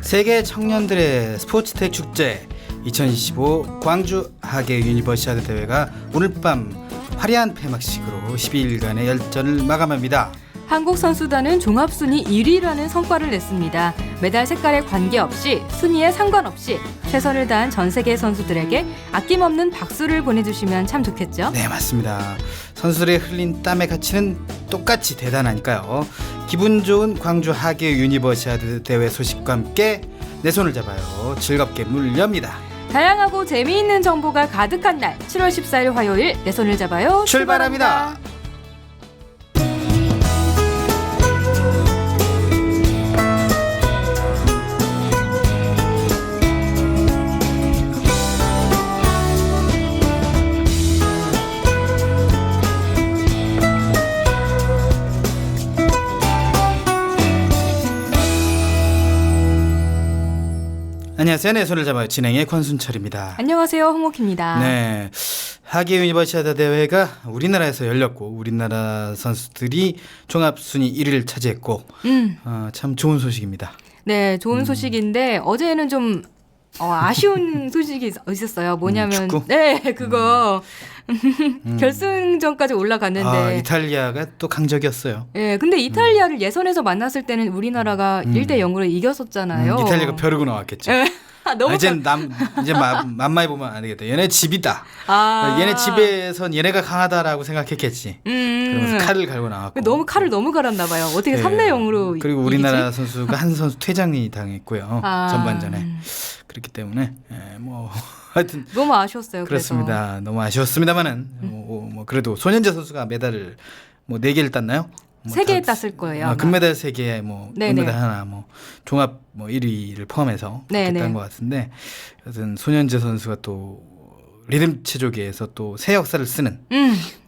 세계 청년들의 스포츠텍 축제 2025 광주 하계 유니버시아드 대회가 오늘 밤 화려한 폐막식으로 12일간의 열전을 마감합니다. 한국 선수단은 종합순위 1위라는 성과를 냈습니다. 메달 색깔에 관계없이 순위에 상관없이 최선을 다한 전 세계 선수들에게 아낌없는 박수를 보내주시면 참 좋겠죠? 네, 맞습니다. 선수들의 흘린 땀의 가치는 똑같이 대단하니까요. 기분 좋은 광주 하계 유니버시아드 대회 소식과 함께 내 손을 잡아요. 즐겁게 물렵니다. 다양하고 재미있는 정보가 가득한 날 7월 14일 화요일 내 손을 잡아요. 출발합니다. 안녕하세요. 내 손을 잡아요. 진행의 권순철입니다. 안녕하세요. 홍옥희입니다. 네, 하계 유니버시아드 대회가 우리나라에서 열렸고 우리나라 선수들이 종합순위 1위를 차지했고 참 좋은 소식입니다. 네, 좋은 소식인데 어제는 좀 아쉬운 소식이 있었어요. 뭐냐면 축구? 네, 그거 결승전까지 올라갔는데 이탈리아가 또 강적이었어요. 네, 근데 이탈리아를 예선에서 만났을 때는 우리나라가 1대 0으로 이겼었잖아요. 이탈리아가 벼르고 나왔겠죠. 너무 이제 만만히 보면 안 되겠다. 얘네 집이다. 얘네 집에선 얘네가 강하다라고 생각했겠지. 그러면서 칼을 갈고 나왔고. 너무 칼을 너무 갈았나 봐요. 어떻게 3대 0으로 그리고 우리나라 선수가 한 선수 퇴장이 당했고요. 전반전에. 그렇기 때문에 하여튼 너무 아쉬웠어요. 그렇습니다. 그래서. 너무 아쉬웠습니다만은 그래도 손현재 선수가 메달을 4개를 땄나요? 3개 땄을 거예요. 금메달 3개, 은메달 하나, 종합 1위를 포함해서 딴 것 같은데, 하여튼 손현재 선수가 또 리듬 체조계에서 또 새 역사를 쓰는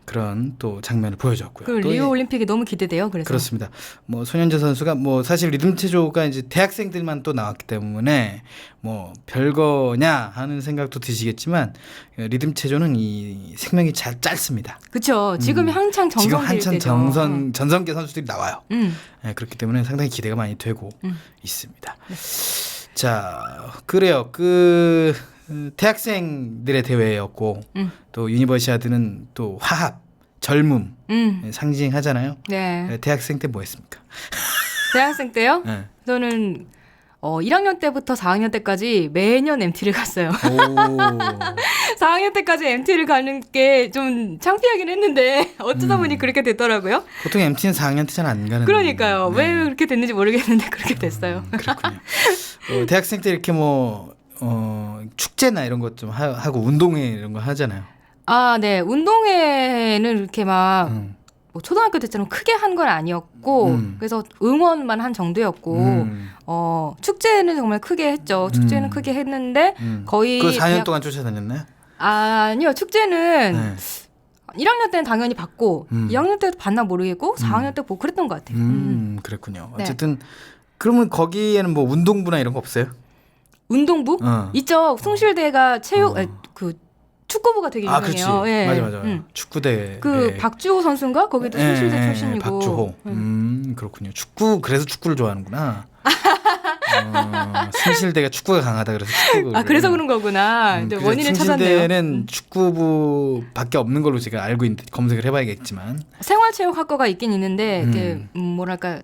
그런 또 장면을 보여줬고요. 그 리오 올림픽이 너무 기대돼요. 그래서 그렇습니다. 손현재 선수가 사실 리듬 체조가 이제 대학생들만 또 나왔기 때문에 별거냐 하는 생각도 드시겠지만 리듬 체조는 이 생명이 잘 짧습니다. 그렇죠. 지금 한창 전성기 선수들이 나와요. 네, 그렇기 때문에 상당히 기대가 많이 되고 있습니다. 네. 자, 그래요. 대학생들의 대회였고 또 유니버시아드는 또 화합, 젊음 상징하잖아요. 네. 대학생 때 뭐 했습니까? 대학생 때요? 네. 저는 1학년 때부터 4학년 때까지 매년 MT를 갔어요. 4학년 때까지 MT를 가는 게 좀 창피하긴 했는데 어쩌다 보니 그렇게 됐더라고요. 보통 MT는 4학년 때 잘 안 가는. 그러니까요. 왜 그렇게 됐는지 모르겠는데 그렇게 됐어요. 그렇군요. 대학생 때 이렇게 축제나 이런 것 좀 하고 운동회 이런 거 하잖아요. 네. 운동회는 이렇게 초등학교 때처럼 크게 한 건 아니었고 그래서 응원만 한 정도였고 축제는 정말 크게 했죠. 축제는 크게 했는데 거의 그 4년 동안 쫓아다녔나요? 아니요. 축제는 1학년 때는 당연히 받고 2학년 때도 받나 모르겠고 4학년 때 보고 그랬던 것 같아요. 그랬군요. 어쨌든 그러면 거기에는 운동부나 이런 거 없어요? 운동부? 있죠. 숭실대가 체육 축구부가 되게 유명해요. 그렇지. 예. 맞아. 축구대. 박주호 선수인가? 거기도 숭실대 출신이고. 박주호. 그렇군요. 그래서 축구를 좋아하는구나. 숭실대가 축구가 강하다 그래서 축구를. 그래서 그런 거구나. 원인을 찾았네요. 숭실대는 축구부밖에 없는 걸로 제가 알고 있는데 검색을 해봐야겠지만. 생활체육학과가 있긴 있는데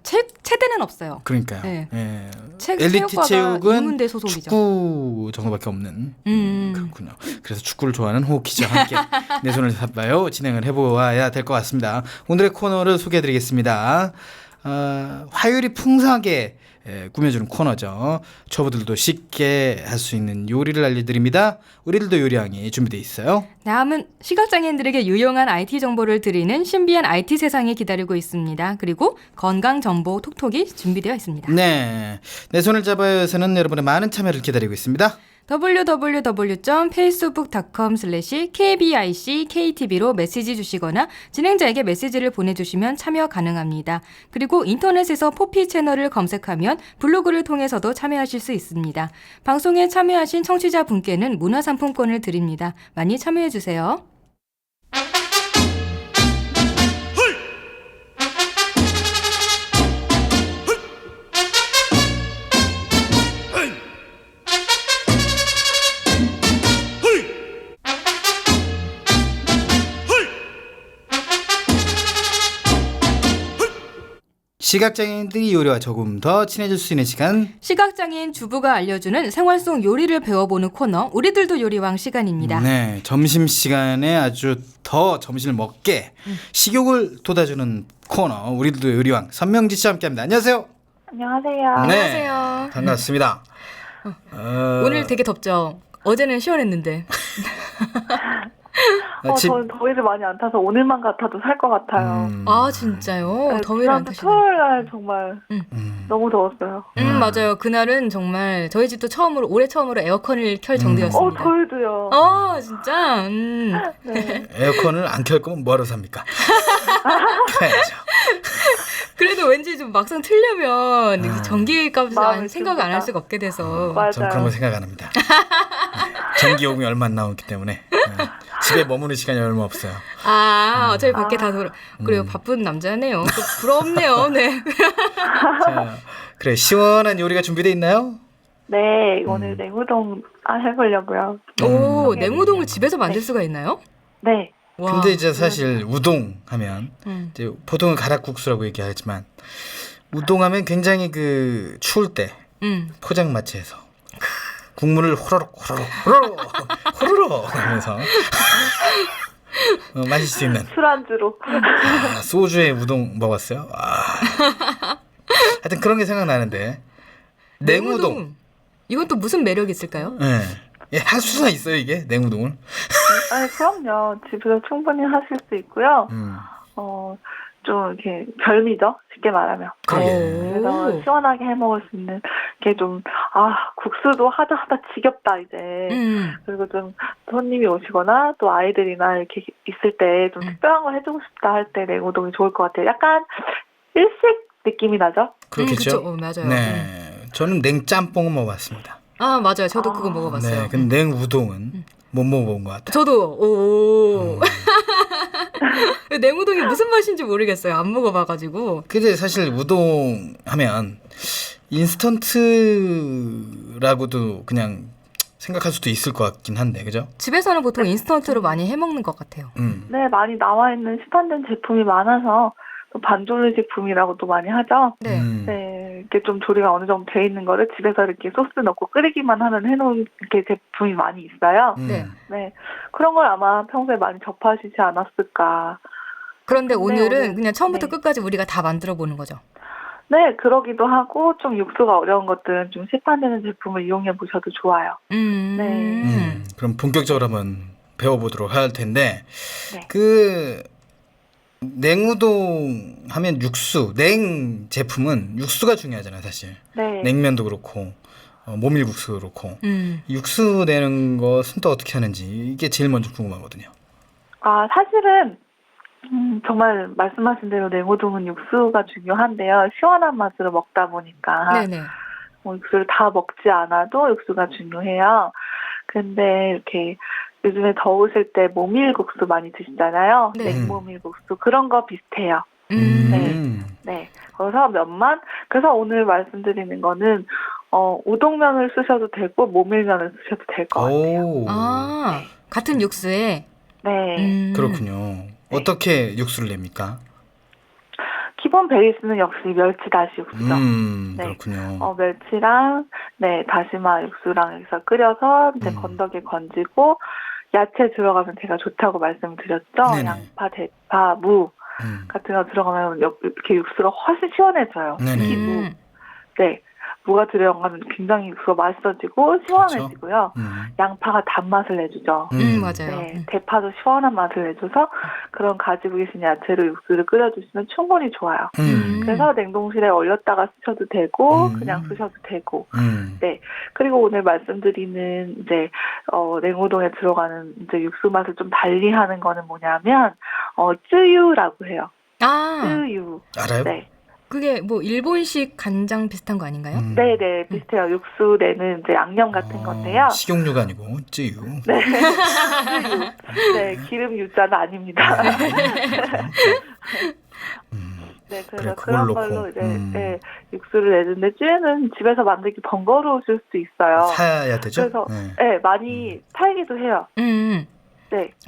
체대는 없어요. 그러니까요. 네. 예. 엘리트 체육은 소속이죠. 축구 정도밖에 없는. 그렇군요. 그래서 축구를 좋아하는 호기자와 함께 내 손을 잡아요 진행을 해보아야 될 것 같습니다. 오늘의 코너를 소개해드리겠습니다. 화요일이 풍성하게 꾸며주는 코너죠. 초보들도 쉽게 할 수 있는 요리를 알려드립니다. 우리들도 요리왕이 준비되어 있어요. 다음은 시각장애인들에게 유용한 IT 정보를 드리는 신비한 IT 세상이 기다리고 있습니다. 그리고 건강정보 톡톡이 준비되어 있습니다. 네, 내 손을 잡아요에서는 여러분의 많은 참여를 기다리고 있습니다. www.facebook.com/kbicktv로 메시지 주시거나 진행자에게 메시지를 보내주시면 참여 가능합니다. 그리고 인터넷에서 포피 채널을 검색하면 블로그를 통해서도 참여하실 수 있습니다. 방송에 참여하신 청취자분께는 문화상품권을 드립니다. 많이 참여해주세요. 시각장애인들이 요리와 조금 더 친해질 수 있는 시간. 시각장애인 주부가 알려주는 생활 속 요리를 배워보는 코너 우리들도 요리왕 시간입니다. 네, 점심시간에 아주 더 점심을 먹게 식욕을 돋아주는 코너 우리들도 요리왕 선명지 씨와 함께합니다. 안녕하세요. 안녕하세요. 안녕하세요. 반갑습니다. 오늘 되게 덥죠? 어제는 시원했는데. 저는 더위를 많이 안 타서 오늘만 같아도 살 것 같아요. 아 진짜요? 네, 더위를 안 지난주 타시네. 토요일 날 정말 너무 더웠어요. 맞아요. 그날은 정말 저희 집도 올해 처음으로 에어컨을 켤 정도였습니다. 저희도요. 진짜? 네. 에어컨을 안 켤 거면 뭐하러 삽니까? 켜야죠. 그래도 왠지 좀 막상 틀려면 전기값을 마음이 생각을 안 할 듭니다. 수가 없게 돼서. 맞아요. 전 그런 거 생각 안 합니다. 전기요금이 얼마 안 나오기 때문에 집에 머무는 시간이 얼마 없어요. 어차피 밖에 다 그래요. 바쁜 남자네요. 부럽네요. 네. 자, 그래 시원한 요리가 준비돼 있나요? 네, 오늘 냉우동 해보려고요. 오, 냉우동을 집에서 만들 수가 있나요? 네. 와. 근데 이제 사실 우동 하면 음. 보통은 가락국수라고 얘기하지만 우동하면 굉장히 그 추울 때 포장마차에서 국물을 호로록 하면서 마실 수 있는 술안주로. 소주에 우동 먹었어요. 하여튼 그런 게 생각나는데 냉우동. 이건 또 무슨 매력이 있을까요? 네. 할 수가 있어요 이게 냉우동을? 아니, 그럼요. 집에서 충분히 하실 수 있고요. 좀 이렇게 별미죠? 쉽게 말하면. 그래서 시원하게 해 먹을 수 있는 게 좀, 국수도 하다 지겹다, 이제. 그리고 좀 손님이 오시거나 또 아이들이나 이렇게 있을 때 좀 특별한 걸 해주고 싶다 할 때 냉우동이 좋을 것 같아요. 약간 일식 느낌이 나죠? 그렇겠죠? 그쵸, 맞아요. 네. 저는 냉짬뽕은 먹어봤습니다. 맞아요. 저도 그거 먹어봤어요. 네. 근데 냉우동은 못 먹어본 것 같아요. 저도, 냉우동이 무슨 맛인지 모르겠어요. 안 먹어봐가지고. 근데 사실 우동 하면 인스턴트라고도 그냥 생각할 수도 있을 것 같긴 한데, 그죠? 집에서는 보통 인스턴트로 많이 해먹는 것 같아요. 네, 많이 나와 있는 시판된 제품이 많아서 또 반조리 제품이라고도 많이 하죠. 네. 네, 이렇게 좀 조리가 어느 정도 돼 있는 거를 집에서 이렇게 소스 넣고 끓이기만 하는 해놓은 이렇게 제품이 많이 있어요. 네. 네, 그런 걸 아마 평소에 많이 접하시지 않았을까. 그런데 오늘은 오늘, 그냥 처음부터 네. 끝까지 우리가 다 만들어 보는 거죠. 네, 그러기도 하고 좀 육수가 어려운 것들은 좀 시판되는 제품을 이용해 보셔도 좋아요. 그럼 본격적으로 한번 배워보도록 할 텐데, 네. 그 냉우동 하면 육수, 냉 제품은 육수가 중요하잖아요, 사실. 네. 냉면도 그렇고 모밀국수도 그렇고 육수 내는 것은 또 어떻게 하는지 이게 제일 먼저 궁금하거든요. 사실은 정말 말씀하신 대로 냉우동은 육수가 중요한데요. 시원한 맛으로 먹다 보니까 네네. 육수를 다 먹지 않아도 육수가 중요해요. 근데 이렇게 요즘에 더우실 때 모밀국수 많이 드시잖아요. 네. 냉모밀국수 그런 거 비슷해요. 네. 그래서 오늘 말씀드리는 거는 우동면을 쓰셔도 되고 모밀면을 쓰셔도 될 것 같아요. 같은 육수에. 네. 그렇군요. 어떻게 육수를 냅니까? 기본 베이스는 역시 멸치 다시 육수죠. 네. 그렇군요. 멸치랑 다시마 육수랑 해서 끓여서 이제 건더기 건지고 야채 들어가면 제가 좋다고 말씀드렸죠. 네네. 양파, 대파, 무 같은 거 들어가면 이렇게 육수가 훨씬 시원해져요. 네네. 네. 무가 들어가면 굉장히 육수가 맛있어지고 시원해지고요. 양파가 단맛을 내주죠. 맞아요. 네, 대파도 시원한 맛을 내줘서 그런 가지고 계신 야채로 육수를 끓여주시면 충분히 좋아요. 그래서 냉동실에 얼렸다가 쓰셔도 되고 그냥 쓰셔도 되고. 네. 그리고 오늘 말씀드리는 이제 냉우동에 들어가는 이제 육수 맛을 좀 달리하는 거는 뭐냐면 쯔유라고 해요. 쯔유. 알아요? 네. 그게 뭐 일본식 간장 비슷한 거 아닌가요? 네네 비슷해요. 육수 내는 이제 양념 같은 건데요. 식용유가 아니고 쯔유. 네. 네, 기름 유자는 아닙니다. 네, 그래서 그런 걸로 이제 육수를 내는데 쯔유는 집에서 만들기 번거로우실 수 있어요. 사야 되죠? 그래서 많이 팔기도 해요. 네.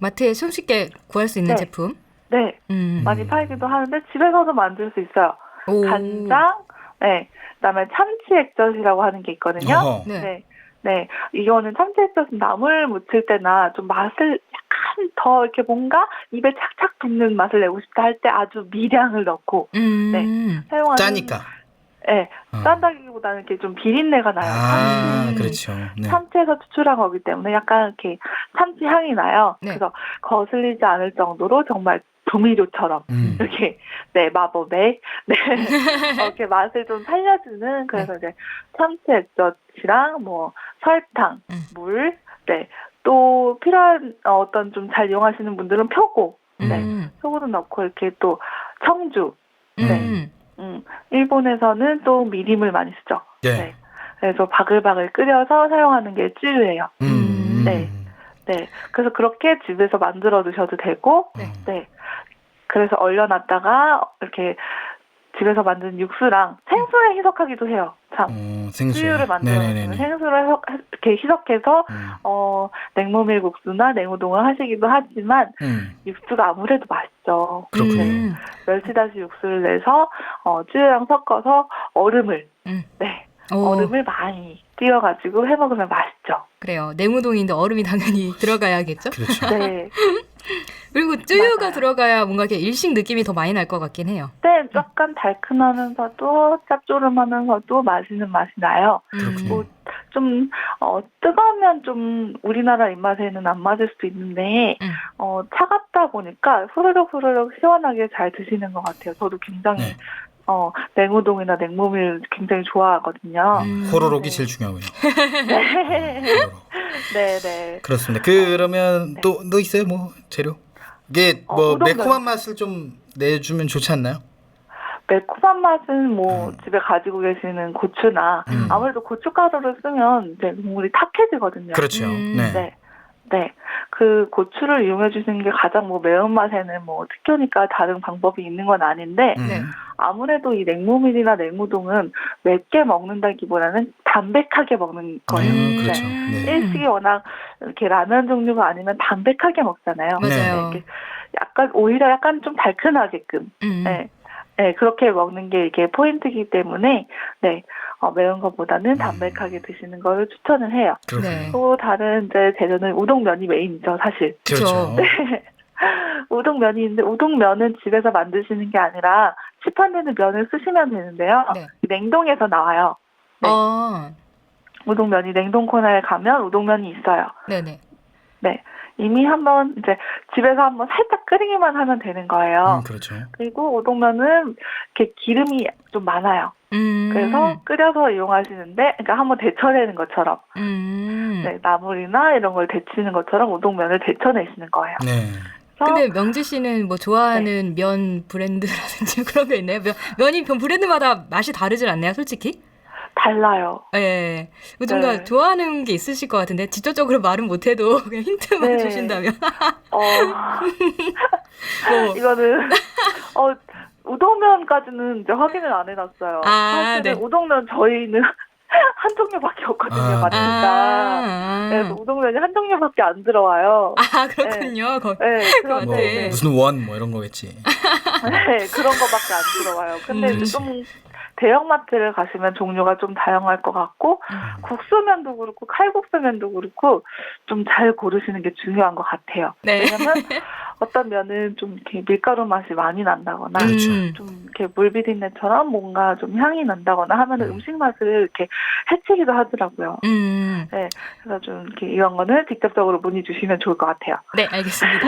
마트에 손쉽게 구할 수 있는 제품. 네, 많이 팔기도 하는데 집에서도 만들 수 있어요. 오. 간장, 네, 그다음에 참치 액젓이라고 하는 게 있거든요. 어허. 네. 네, 네, 이거는 참치 액젓은 나물 무칠 때나 좀 맛을 약간 더 이렇게 뭔가 입에 착착 붙는 맛을 내고 싶다 할 때 아주 미량을 넣고 사용하는. 짜니까. 네, 어. 짠다기보다는 이렇게 좀 비린내가 나요. 아, 그렇죠. 네. 참치에서 추출한 거기 때문에 약간 이렇게 참치 향이 나요. 네. 그래서 거슬리지 않을 정도로 정말 조미료처럼 이렇게 네 마법의 네 이렇게 맛을 좀 살려주는 그래서 이제 참치 액젓이랑 뭐 설탕, 물, 네 또 필요한 어떤 좀 잘 이용하시는 분들은 표고, 네 표고도 넣고 이렇게 또 청주, 네. 일본에서는 또 미림을 많이 쓰죠. 예. 네. 그래서 바글바글 끓여서 사용하는 게 쯔유예요. 네. 네. 그래서 그렇게 집에서 만들어 두셔도 되고, 네. 그래서 얼려놨다가 이렇게 집에서 만든 육수랑 생수에 희석하기도 해요. 참. 쯔유를 만들어서 생수를 이렇게 희석해서 냉모밀국수나 냉우동을 하시기도 하지만 육수가 아무래도 맛있죠. 그렇군요. 멸치다시 육수를 내서 쯔유랑 섞어서 얼음을 네. 얼음을 많이 띄워가지고 해먹으면 맛있죠. 그래요. 냉우동인데 얼음이 당연히 들어가야겠죠? 그렇죠. 네. 그리고 쯔유가 맞아요. 들어가야 뭔가 이렇게 일식 느낌이 더 많이 날 것 같긴 해요. 네, 약간 달큰하면서도 짭조름하면서도 맛있는 맛이 나요. 그렇군요. 좀 뜨거우면 좀 우리나라 입맛에는 안 맞을 수도 있는데 차갑다 보니까 후루룩 시원하게 잘 드시는 것 같아요. 저도 굉장히 네. 냉우동이나 냉모밀 굉장히 좋아하거든요. 호로록이 제일 중요하고요. 네. 호로록. 네. 그렇습니다. 그러면 또 있어요? 뭐 재료? 이게 뭐 우동면. 매콤한 맛을 좀 내주면 좋지 않나요? 매콤한 맛은 뭐 집에 가지고 계시는 고추나 아무래도 고춧가루를 쓰면 이제 국물이 탁해지거든요. 그렇죠. 네. 네. 그 고추를 이용해 주시는 게 가장 뭐 매운맛에는 뭐 특효니까 다른 방법이 있는 건 아닌데 아무래도 이 냉모밀이나 냉우동은 맵게 먹는다기보다는 담백하게 먹는 거예요. 그렇죠. 네. 일식이 워낙 이렇게 라면 종류가 아니면 담백하게 먹잖아요. 맞아요. 네. 오히려 약간 좀 달큰하게끔. 네. 네, 그렇게 먹는 게 이게 포인트이기 때문에, 네, 매운 것보다는 담백하게 드시는 걸 추천을 해요. 네. 또 다른 이제 재료는 우동면이 메인이죠, 사실. 그렇죠. 네. 우동면이 있는데, 우동면은 집에서 만드시는 게 아니라, 시판되는 면을 쓰시면 되는데요. 네. 냉동에서 나와요. 네. 우동면이 냉동 코너에 가면 우동면이 있어요. 네네. 네. 이미 한번 이제 집에서 한번 살짝 끓이기만 하면 되는 거예요. 그렇죠. 그리고 우동면은 이렇게 기름이 좀 많아요. 그래서 끓여서 이용하시는데, 그러니까 한번 데쳐내는 것처럼, 네, 나물이나 이런 걸 데치는 것처럼 우동면을 데쳐내시는 거예요. 네. 근데 명지 씨는 뭐 좋아하는 면 브랜드라든지 그런 거 있나요? 면이 브랜드마다 맛이 다르질 않나요, 솔직히? 달라요. 네. 뭔가 좋아하는 게 있으실 것 같은데 직접적으로 말은 못해도 그냥 힌트만 주신다면. 이거는 우동면까지는 이제 확인을 안 해놨어요. 사실은 우동면 저희는 한 종류밖에 없거든요, 마트가. 그래서 우동면이 한 종류밖에 안 들어와요. 아, 그렇군요. 그런데 무슨 원 뭐 이런 거겠지. 네, 그런 거밖에 안 들어와요. 근데 이제 좀 대형마트를 가시면 종류가 좀 다양할 것 같고 국수면도 그렇고 칼국수면도 그렇고 좀 잘 고르시는 게 중요한 것 같아요. 네. 왜냐면 어떤 면은 좀 이렇게 밀가루 맛이 많이 난다거나 좀 이렇게 물비린내처럼 뭔가 좀 향이 난다거나 하면 음식 맛을 이렇게 해치기도 하더라고요. 네, 그래서 좀 이렇게 이런 거는 직접적으로 문의 주시면 좋을 것 같아요. 네, 알겠습니다.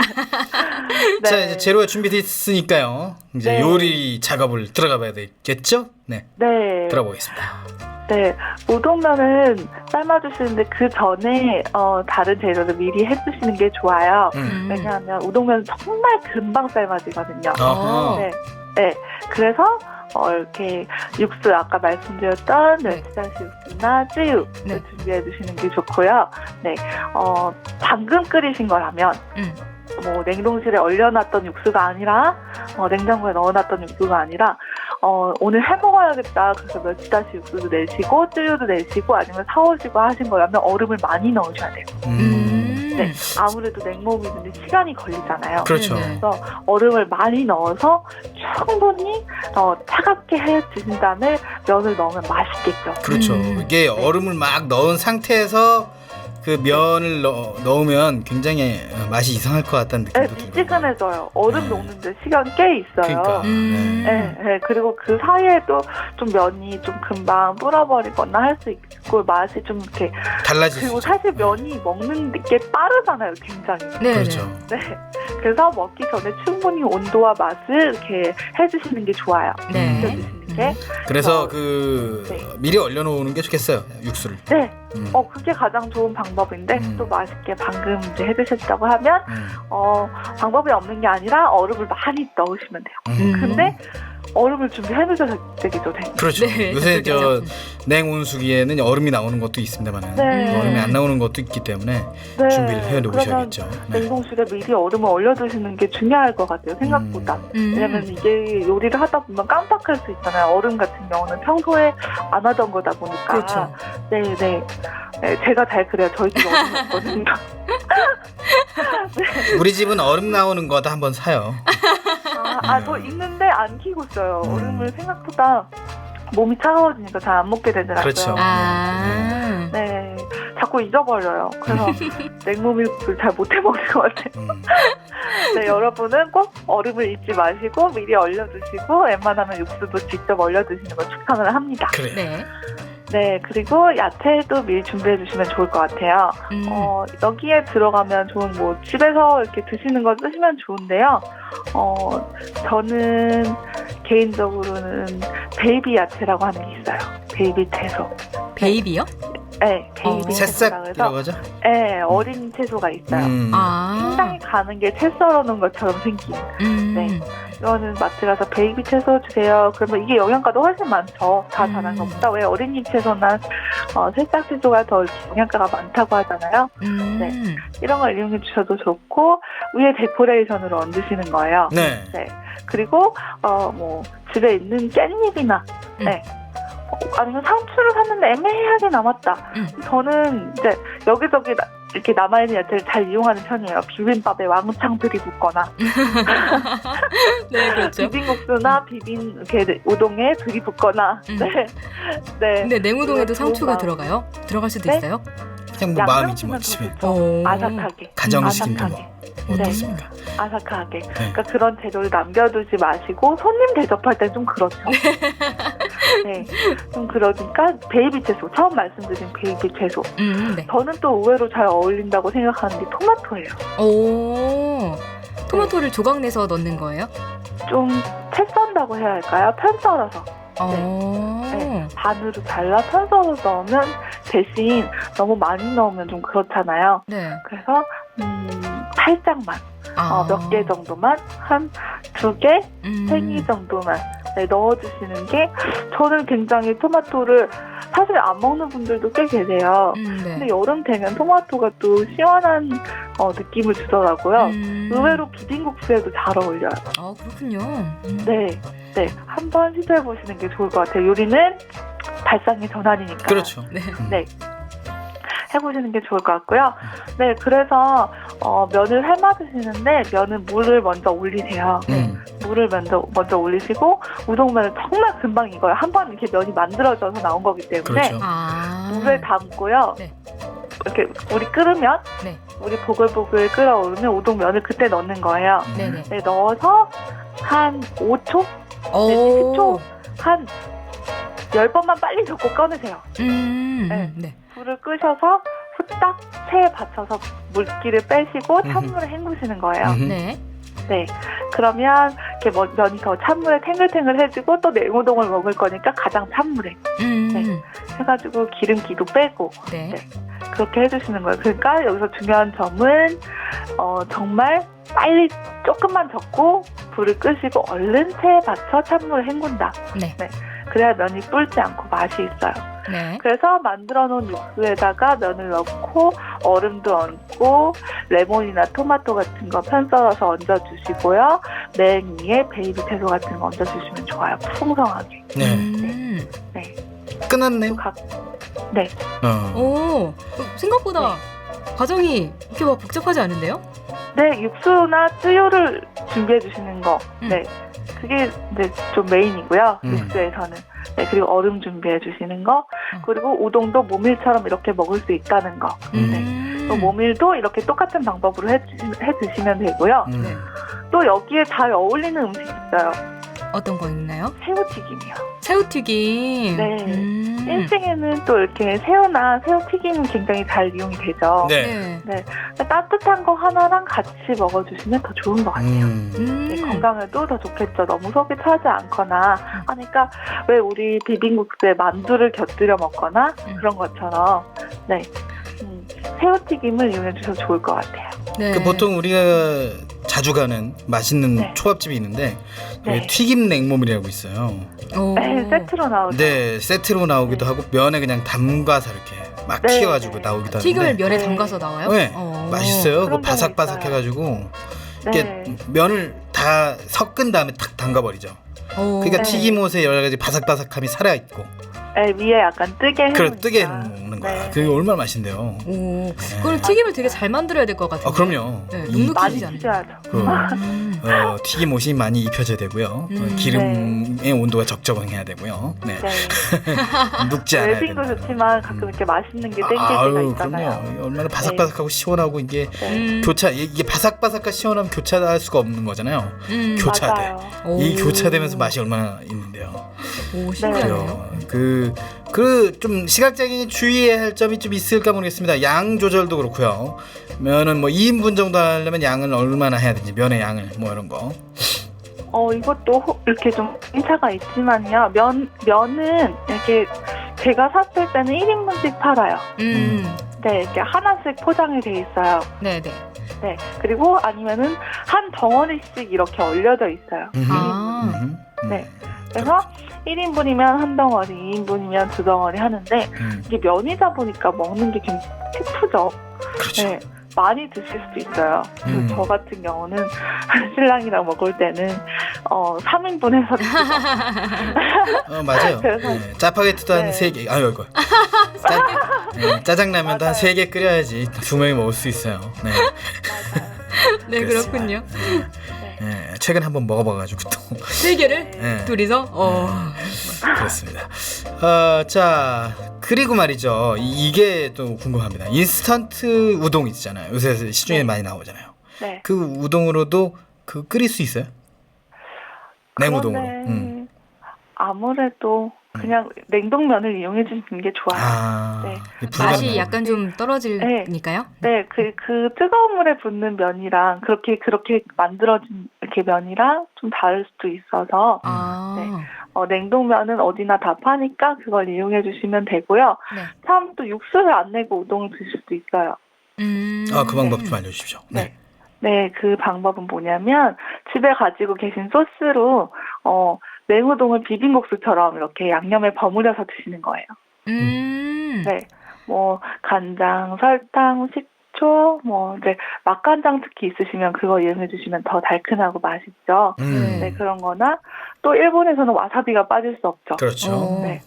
네. 자, 이제 재료가 준비됐으니까요. 이제 요리 작업을 들어가 봐야 되겠죠? 네. 들어보겠습니다. 네, 우동면은 삶아주시는데 그 전에 다른 재료를 미리 해주시는 게 좋아요. 왜냐하면 우동면은 정말 금방 삶아지거든요. 네, 그래서 이렇게 육수 아까 말씀드렸던 멸치다시 육수나 쯔유 준비해 주시는 게 좋고요. 네, 방금 끓이신 거라면 뭐 냉동실에 얼려놨던 육수가 아니라 냉장고에 넣어놨던 육수가 아니라 오늘 해먹어야겠다. 그래서 멸치다시 육수도 내시고 쯔유도 내시고 아니면 사오시고 하신 거라면 얼음을 많이 넣으셔야 돼요. 네. 네, 아무래도 냉몸이든지 시간이 걸리잖아요. 그렇죠. 네네. 그래서 얼음을 많이 넣어서 충분히 차갑게 해 주신 다음에 면을 넣으면 맛있겠죠. 그렇죠. 이게 얼음을 막 넣은 상태에서 그 면을 넣으면 굉장히 맛이 이상할 것 같다는 네, 느낌도 들어요. 미지근해져요. 얼음 녹는데 시간 꽤 있어요. 그러니까. 네, 네, 그리고 그 사이에도 좀 면이 좀 금방 불어버리거나 할 수 있고 맛이 좀 이렇게 달라질 수 그리고 있죠. 사실 면이 먹는 게 빠르잖아요, 굉장히. 네. 그렇죠. 네, 그래서 먹기 전에 충분히 온도와 맛을 이렇게 해주시는 게 좋아요. 네. 해주시는 게. 그래서 네. 미리 얼려놓는 게 좋겠어요. 육수를. 네, 음. 그게 가장 좋은 방법인데 음. 또 맛있게 방금 이제 해드셨다고 하면 방법이 없는 게 아니라 얼음을 많이 넣으시면 돼요. 근데 얼음을 준비해 놓으셔야 되겠죠. 그렇죠. 네, 요새 그렇죠. 냉온수기에는 얼음이 나오는 것도 있습니다만 네. 얼음이 안 나오는 것도 있기 때문에 네, 준비를 해 놓으셔야겠죠. 그러면 냉동실에 미리 얼음을 얼려두시는 게 중요할 것 같아요. 생각보다. 왜냐면 이게 요리를 하다 보면 깜빡할 수 있잖아요. 얼음 같은 경우는 평소에 안 하던 거다 보니까. 그렇죠. 네. 제가 잘 그래요. 저희 집 얼음이 없거든요. 우리 집은 얼음 나오는 거 다 한번 사요. 저 있는데 안 키고 있어요. 얼음을 생각보다 몸이 차가워지니까 잘 안 먹게 되더라고요. 그렇죠. 네, 자꾸 잊어버려요. 그래서 냉모밀국을 잘 못 해먹는 것 같아요. 네, 여러분은 꼭 얼음을 잊지 마시고 미리 얼려두시고 웬만하면 육수도 직접 얼려두시는 걸 추천을 합니다. 그래요. 네. 네, 그리고 야채도 미리 준비해 주시면 좋을 것 같아요. 여기에 들어가면 좋은 집에서 이렇게 드시는 거 쓰시면 좋은데요. 저는 개인적으로는 베이비 야채라고 하는 게 있어요. 베이비 채소. 베이비요? 네, 베이비 채소라고 새싹이라고 해서 하죠? 네, 어린 채소가 있어요. 굉장히 가는 게 채 썰어놓은 것처럼 생긴. 네. 이거는 마트 가서 베이비 채소 주세요. 그러면 이게 영양가도 훨씬 많죠. 다 다른 것보다. 왜 어린이 채소나 새싹 채소가 더 영양가가 많다고 하잖아요. 네. 이런 걸 이용해 주셔도 좋고 위에 데코레이션으로 얹으시는 거예요. 네. 네. 그리고 집에 있는 깻잎이나 네. 아니면 상추를 샀는데 애매하게 남았다. 저는 이제 여기저기 이렇게 남아있는 야채를 잘 이용하는 편이에요. 비빔밥에 왕창 들이붓거나 네, 그렇죠. 비빔국수나 이렇게 우동에 들이붓거나 네. 근데 냉우동에도 상추가 마음. 들어가요? 들어갈 수도 네? 있어요? 그냥 마음이지 뭐 양념치면 집에. 좋죠. 아삭하게. 가정식인데 뭐 네. 어떻습니까? 아삭하게. 그러니까 그런 재료를 남겨두지 마시고 손님 대접할 때 좀 그렇죠. 네, 좀 그러니까 베이비 채소 처음 말씀드린 베이비 채소. 네. 저는 또 의외로 잘 어울린다고 생각하는 게 토마토예요. 오, 토마토를 조각 내서 넣는 거예요? 좀 채 썬다고 해야 할까요? 편 썰어서. 네. 반으로 잘라 편 썰어서 넣으면 대신 너무 많이 넣으면 좀 그렇잖아요. 네. 그래서 살짝만 몇 개 정도만 한 2개, 3개 정도만 넣어주시는 게 저는 굉장히 토마토를 사실 안 먹는 분들도 꽤 계세요. 네. 근데 여름 되면 토마토가 또 시원한 느낌을 주더라고요. 의외로 비빔국수에도 잘 어울려요. 그렇군요. 네, 한번 시도해 보시는 게 좋을 것 같아요. 요리는 발상의 전환이니까. 그렇죠. 네. 해보시는 게 좋을 것 같고요. 네, 그래서 면을 삶아 드시는데 면은 물을 먼저 올리세요. 물을 먼저 올리시고 우동면은 정말 금방 익어요. 한번 이렇게 면이 만들어져서 나온 거기 때문에 그렇죠. 물을 담고요. 네. 이렇게 물이 끓으면 네. 물이 보글보글 끓어오르면 우동면을 그때 넣는 거예요. 네네. 네, 넣어서 한 5초? 네, 10초? 한 10번만 빨리 젓고 꺼내세요. 네. 불을 끄셔서 후딱 체에 받쳐서 물기를 빼시고 찬물에 헹구시는 거예요. 네. 네. 그러면 이렇게 면이 더 찬물에 탱글탱글해지고 또 냉우동을 먹을 거니까 가장 찬물에 해가지고 기름기도 빼고 네. 그렇게 해주시는 거예요. 그러니까 여기서 중요한 점은 정말 빨리 조금만 젓고 불을 끄시고 얼른 체에 받쳐 찬물을 헹군다. 네. 그래야 면이 불지 않고 맛이 있어요. 네. 그래서 만들어 놓은 육수에다가 면을 넣고 얼음도 얹고 레몬이나 토마토 같은 거 편 썰어서 얹어주시고요. 맨 위에 베이비 채소 같은 거 얹어주시면 좋아요. 풍성하게. 네. 네. 끝났네요. 네. 오, 생각보다 과정이 이렇게 막 복잡하지 않은데요? 네, 육수나 쯔유를 준비해 주시는 거. 네. 그게 이제 좀 메인이고요. 육수에서는. 네, 그리고 얼음 준비해 주시는 거. 그리고 우동도 모밀처럼 이렇게 먹을 수 있다는 거. 네. 또 모밀도 이렇게 똑같은 방법으로 해 드시면 되고요. 네. 또 여기에 잘 어울리는 음식이 있어요. 어떤 거 있나요? 새우튀김이요. 새우튀김. 네. 1층에는 또 이렇게 새우나 새우튀김은 굉장히 잘 이용이 되죠. 네. 네. 따뜻한 거 하나랑 같이 먹어주시면 더 좋은 것 같아요. 네, 음. 건강에도 더 좋겠죠. 너무 속이 타지 않거나 하니까 왜 우리 비빔국수에 만두를 곁들여 먹거나 그런 것처럼 네. 새우튀김을 이용해 주셔도 좋을 것 같아요. 네. 그 보통 우리가 자주 가는 맛있는 네. 초밥집이 있는데 네. 튀김 냉모밀이라고 있어요. 오. 네, 세트로 나오죠. 네, 세트로 나오기도 하고 면에 그냥 담가서 이렇게 막 네. 튀어가지고 나오기도 하는데. 튀김을 면에 네. 담가서 나와요? 네, 어. 맛있어요. 그 그런 경우 바삭바삭해가지고 이게 네. 면을 다 섞은 다음에 탁 담가버리죠. 그러니까 네. 튀김옷에 여러 가지 바삭바삭함이 살아 있고, 네, 위에 약간 뜨게 해놓으니까. 그걸 뜨게 해놓는 거야. 네. 그게 얼마나 맛있는데요. 오. 그걸 튀김을 되게 잘 만들어야 될 것 같아요. 그럼요. 네, 이- 눅눅해지지 많이 않아요. 튀겨야죠. 튀김옷이 많이 입혀져야 되고요. 기름의 온도가 적정해야 되고요. 네. 네. 눕지 않아야 웰빙도 된다. 좋지만 가끔 이렇게 맛있는 게 땡길 때가 아유, 있잖아요. 그럼요. 얼마나 바삭바삭하고 시원하고 이게 네. 이게 바삭바삭과 시원하면 교차할 수가 없는 거잖아요. 교차돼. 맞아요. 이 오. 교차되면서 맛이 얼마나 있는데요. 오, 신기하네요. 그래요. 좀 시각적인 주의해야 할 점이 좀 있을까 모르겠습니다. 양 조절도 그렇고요. 면은 뭐 2인분 정도 하려면 양을 얼마나 해야 되는지, 면의 양을 뭐 이런 거. 이것도 이렇게 좀 차가 있지만요. 면은 이렇게 제가 샀을 때는 1인분씩 팔아요. 네, 이렇게 하나씩 포장이 돼 있어요. 네네. 네, 그리고 아니면은 한 덩어리씩 이렇게 얼려져 있어요. 아. 네. 그래서 1인분이면 한 덩어리, 2인분이면 두 덩어리 하는데 이게 면이다 보니까 먹는 게 굉장히 슬프죠. 그렇죠. 네, 많이 드실 수도 있어요. 저 같은 경우는 신랑이랑 먹을 때는 3인분 해서 드시고 맞아요. 그래서- 네, 짜파게티도 한 네. 3개. 아유, 이거. 짜장라면도 한 맞아요. 3개 끓여야지 2명이 먹을 수 있어요. 네. 네, 그렇습니다. 그렇군요. 네, 최근 한번 먹어봐가지고 또. 세 개를 네. 둘이서? 그렇습니다. 자, 그리고 말이죠. 이게 또 궁금합니다. 인스턴트 우동 있잖아요. 요새 시중에 네. 많이 나오잖아요. 네. 그 우동으로도 끓일 수 있어요? 냉우동으로. 그런데 아무래도 그냥 냉동면을 이용해 주시는 게 좋아요. 네. 맛이 약간 좀 떨어질니까요? 네, 그 뜨거운 물에 붓는 면이랑 그렇게 만들어진 이렇게 면이랑 좀 다를 수도 있어서 냉동면은 어디나 다 파니까 그걸 이용해 주시면 되고요. 네. 참 또 육수를 안 내고 우동을 드실 수도 있어요. 그 방법 좀 알려주십시오. 네. 네, 그 방법은 뭐냐면 집에 가지고 계신 소스로 냉우동을 비빔국수처럼 이렇게 양념에 버무려서 드시는 거예요. 네, 뭐 간장, 설탕, 식초, 뭐 이제 맛간장 특히 있으시면 그거 이용해 주시면 더 달큰하고 맛있죠. 네, 그런거나 또 일본에서는 와사비가 빠질 수 없죠. 그렇죠. 네,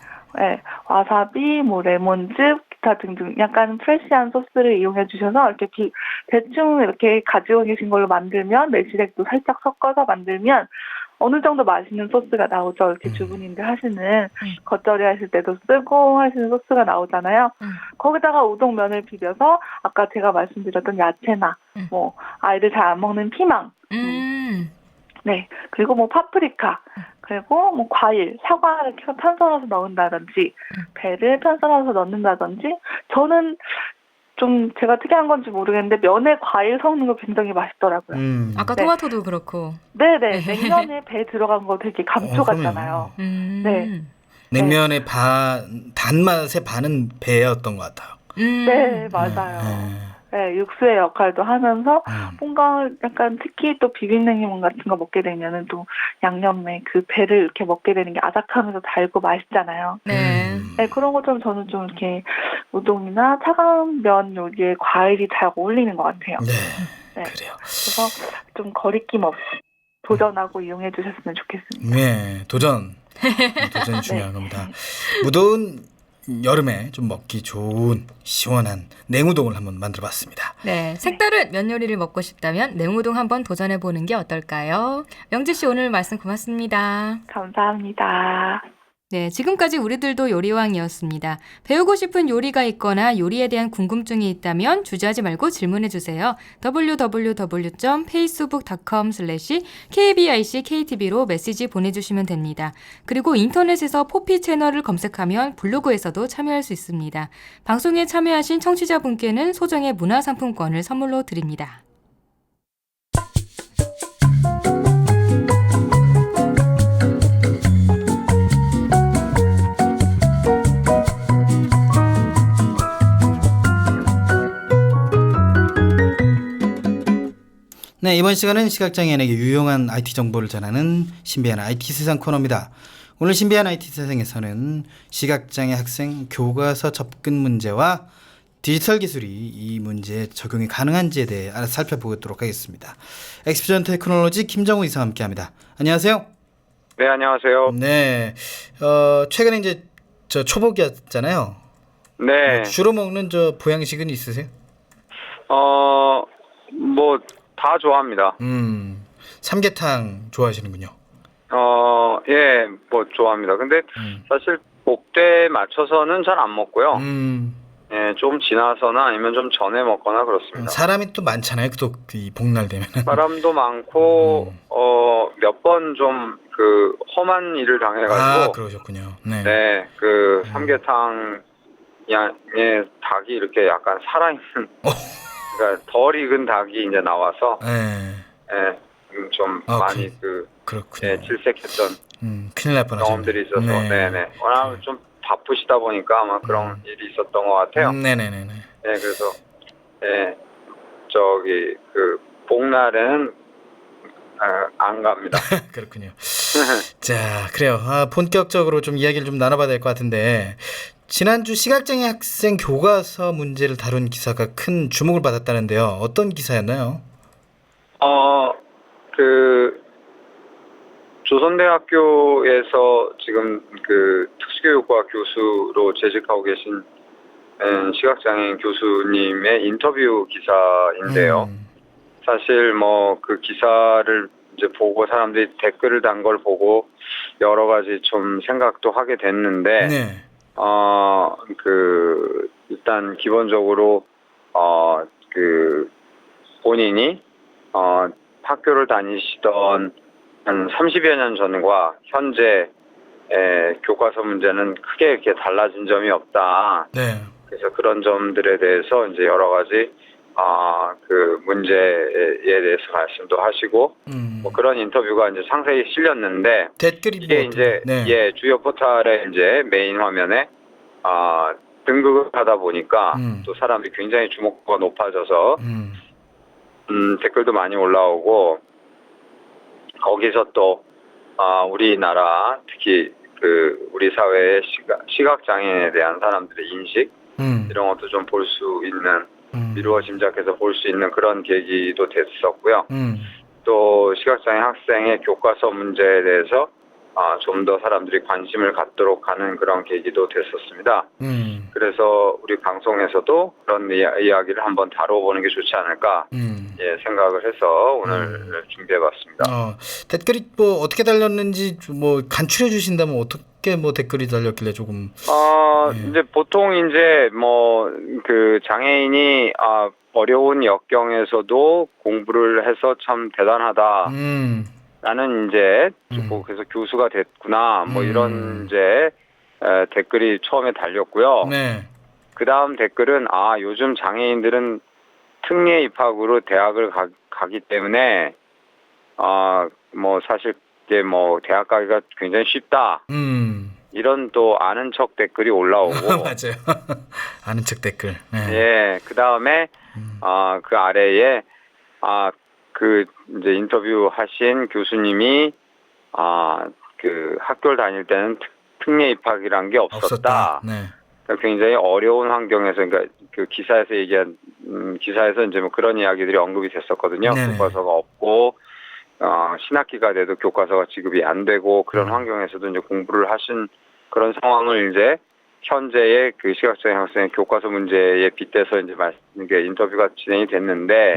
와사비, 뭐 레몬즙, 기타 등등 약간 프레시한 소스를 이용해 주셔서 이렇게 대충 이렇게 가지고 계신 걸로 만들면 매실액도 살짝 섞어서 만들면 어느 정도 맛있는 소스가 나오죠. 이렇게 주부님들 하시는 겉절이 하실 때도 쓰고 하시는 소스가 나오잖아요. 거기다가 우동면을 비벼서 아까 제가 말씀드렸던 야채나 뭐 아이들 잘 안 먹는 피망, 네, 그리고 뭐 파프리카, 그리고 뭐 과일, 사과를 편썰어서 넣는다든지 배를 편썰어서 넣는다든지 저는 좀 제가 특이한 건지 모르겠는데 면에 과일 섞는 거 굉장히 맛있더라고요. 아까 네. 토마토도 그렇고. 네네, 냉면에 배 들어간 거 되게 감초 같잖아요. 네. 냉면의 단맛의 반은 배였던 것 같아요. 네, 맞아요. 네, 육수의 역할도 하면서 뭔가 약간 특히 또 비빔냉면 같은 거 먹게 되면은 또 양념에 그 배를 이렇게 먹게 되는 게 아삭하면서 달고 맛있잖아요. 네. 네, 그런 것처럼 저는 좀 이렇게 우동이나 차가운 면 요리에 과일이 잘 어울리는 것 같아요. 네, 그래요. 그래서 좀 거리낌 없이 도전하고 이용해 주셨으면 좋겠습니다. 네, 도전이 중요한 겁니다. 무더운 여름에 좀 먹기 좋은 시원한 냉우동을 한번 만들어봤습니다. 네, 색다른 면 요리를 먹고 싶다면 냉우동 한번 도전해보는 게 어떨까요? 명지 씨 오늘 말씀 고맙습니다. 감사합니다. 네, 지금까지 우리들도 요리왕이었습니다. 배우고 싶은 요리가 있거나 요리에 대한 궁금증이 있다면 주저하지 말고 질문해주세요. www.facebook.com/kbicktV로 메시지 보내주시면 됩니다. 그리고 인터넷에서 포피 채널을 검색하면 블로그에서도 참여할 수 있습니다. 방송에 참여하신 청취자분께는 소정의 문화상품권을 선물로 드립니다. 네, 이번 시간은 시각장애인에게 유용한 IT 정보를 전하는 신비한 IT 세상 코너입니다. 오늘 신비한 IT 세상에서는 시각장애 학생 교과서 접근 문제와 디지털 기술이 이 문제에 적용이 가능한지에 대해 알아서 살펴보도록 하겠습니다. 엑스피전 테크놀로지 김정우 이사와 함께합니다. 안녕하세요. 네, 안녕하세요. 네, 최근에 이제 저 초복이었잖아요. 네. 주로 먹는 저 보양식은 있으세요? 뭐 다 좋아합니다. 삼계탕 좋아하시는군요. 예, 뭐 좋아합니다. 근데 사실 복대에 맞춰서는 잘 안 먹고요. 예, 좀 지나서나 아니면 좀 전에 먹거나 그렇습니다. 사람이 또 많잖아요. 또 이 복날 되면은. 사람도 많고 몇 번 좀 그 험한 일을 당해가지고. 그러셨군요. 네. 네, 그 삼계탕 양에 닭이 이렇게 약간 살아있는. 그러니까 덜 익은 닭이 이제 나와서. 네. 예, 좀 많이 그렇군요. 예, 질색했던 큰일 날 뻔하셨네요. 경험들이 있어서, 네. 네네. 워낙 좀 바쁘시다 보니까 아마 그런 일이 있었던 것 같아요. 네네네네. 네, 그래서 예, 저기 그 복날에는 안 갑니다. 그렇군요. 자, 그래요. 본격적으로 좀 이야기를 좀 나눠봐야 될 것 같은데 지난주 시각장애 학생 교과서 문제를 다룬 기사가 큰 주목을 받았다는데요. 어떤 기사였나요? 그 조선대학교에서 지금 그 특수교육과 교수로 재직하고 계신 시각장애인 교수님의 인터뷰 기사인데요. 사실 뭐 그 기사를 이제 보고 사람들이 댓글을 단 걸 보고 여러 가지 좀 생각도 하게 됐는데, 네. 그 일단 기본적으로 그 본인이 학교를 다니시던 한 30여 년 전과 현재 교과서 문제는 크게 이렇게 달라진 점이 없다. 네. 그래서 그런 점들에 대해서 이제 여러 가지 그 문제에 대해서 말씀도 하시고 뭐 그런 인터뷰가 이제 상세히 실렸는데 댓글이 이게 이제 예, 주요 포털의 이제 메인 화면에 등극을 하다 보니까 또 사람들이 굉장히 주목도가 높아져서 댓글도 많이 올라오고 거기서 또 우리나라 특히 그 우리 사회의 시각 장애인에 대한 사람들의 인식 이런 것도 좀 볼 수 있는 미루어 짐작해서 볼 수 있는 그런 계기도 됐었고요. 또 시각장애 학생의 교과서 문제에 대해서 좀 더 사람들이 관심을 갖도록 하는 그런 계기도 됐었습니다. 그래서 우리 방송에서도 그런 이야기를 한번 다뤄보는 게 좋지 않을까 예, 생각을 해서 오늘 준비해봤습니다. 댓글이 뭐 어떻게 달렸는지 뭐 간추려 주신다면 어떻게 뭐 댓글이 달렸길래 조금 이제 보통 이제 뭐 그 장애인이 어려운 역경에서도 공부를 해서 참 대단하다. 나는 이제 그래서 교수가 됐구나 뭐 이런 이제 댓글이 처음에 달렸고요. 네. 그 다음 댓글은 요즘 장애인들은 특례 입학으로 대학을 가기 때문에 뭐 사실 이게 뭐 대학 가기가 굉장히 쉽다. 이런 또 아는 척 댓글이 올라오고 맞아요. 아는 척 댓글. 네. 예, 그 다음에 그 아래에 그 이제 인터뷰 하신 교수님이 그 학교를 다닐 때는 특례 입학이란 게 없었다. 네. 그러니까 굉장히 어려운 환경에서 그러니까 그 기사에서 얘기한 기사에서 이제 뭐 그런 이야기들이 언급이 됐었거든요. 네네. 교과서가 없고 신학기가 돼도 교과서가 지급이 안 되고 그런 환경에서도 이제 공부를 하신 그런 상황을 이제 현재의 그 시각장애 학생의 교과서 문제에 빗대서 이제 인터뷰가 진행이 됐는데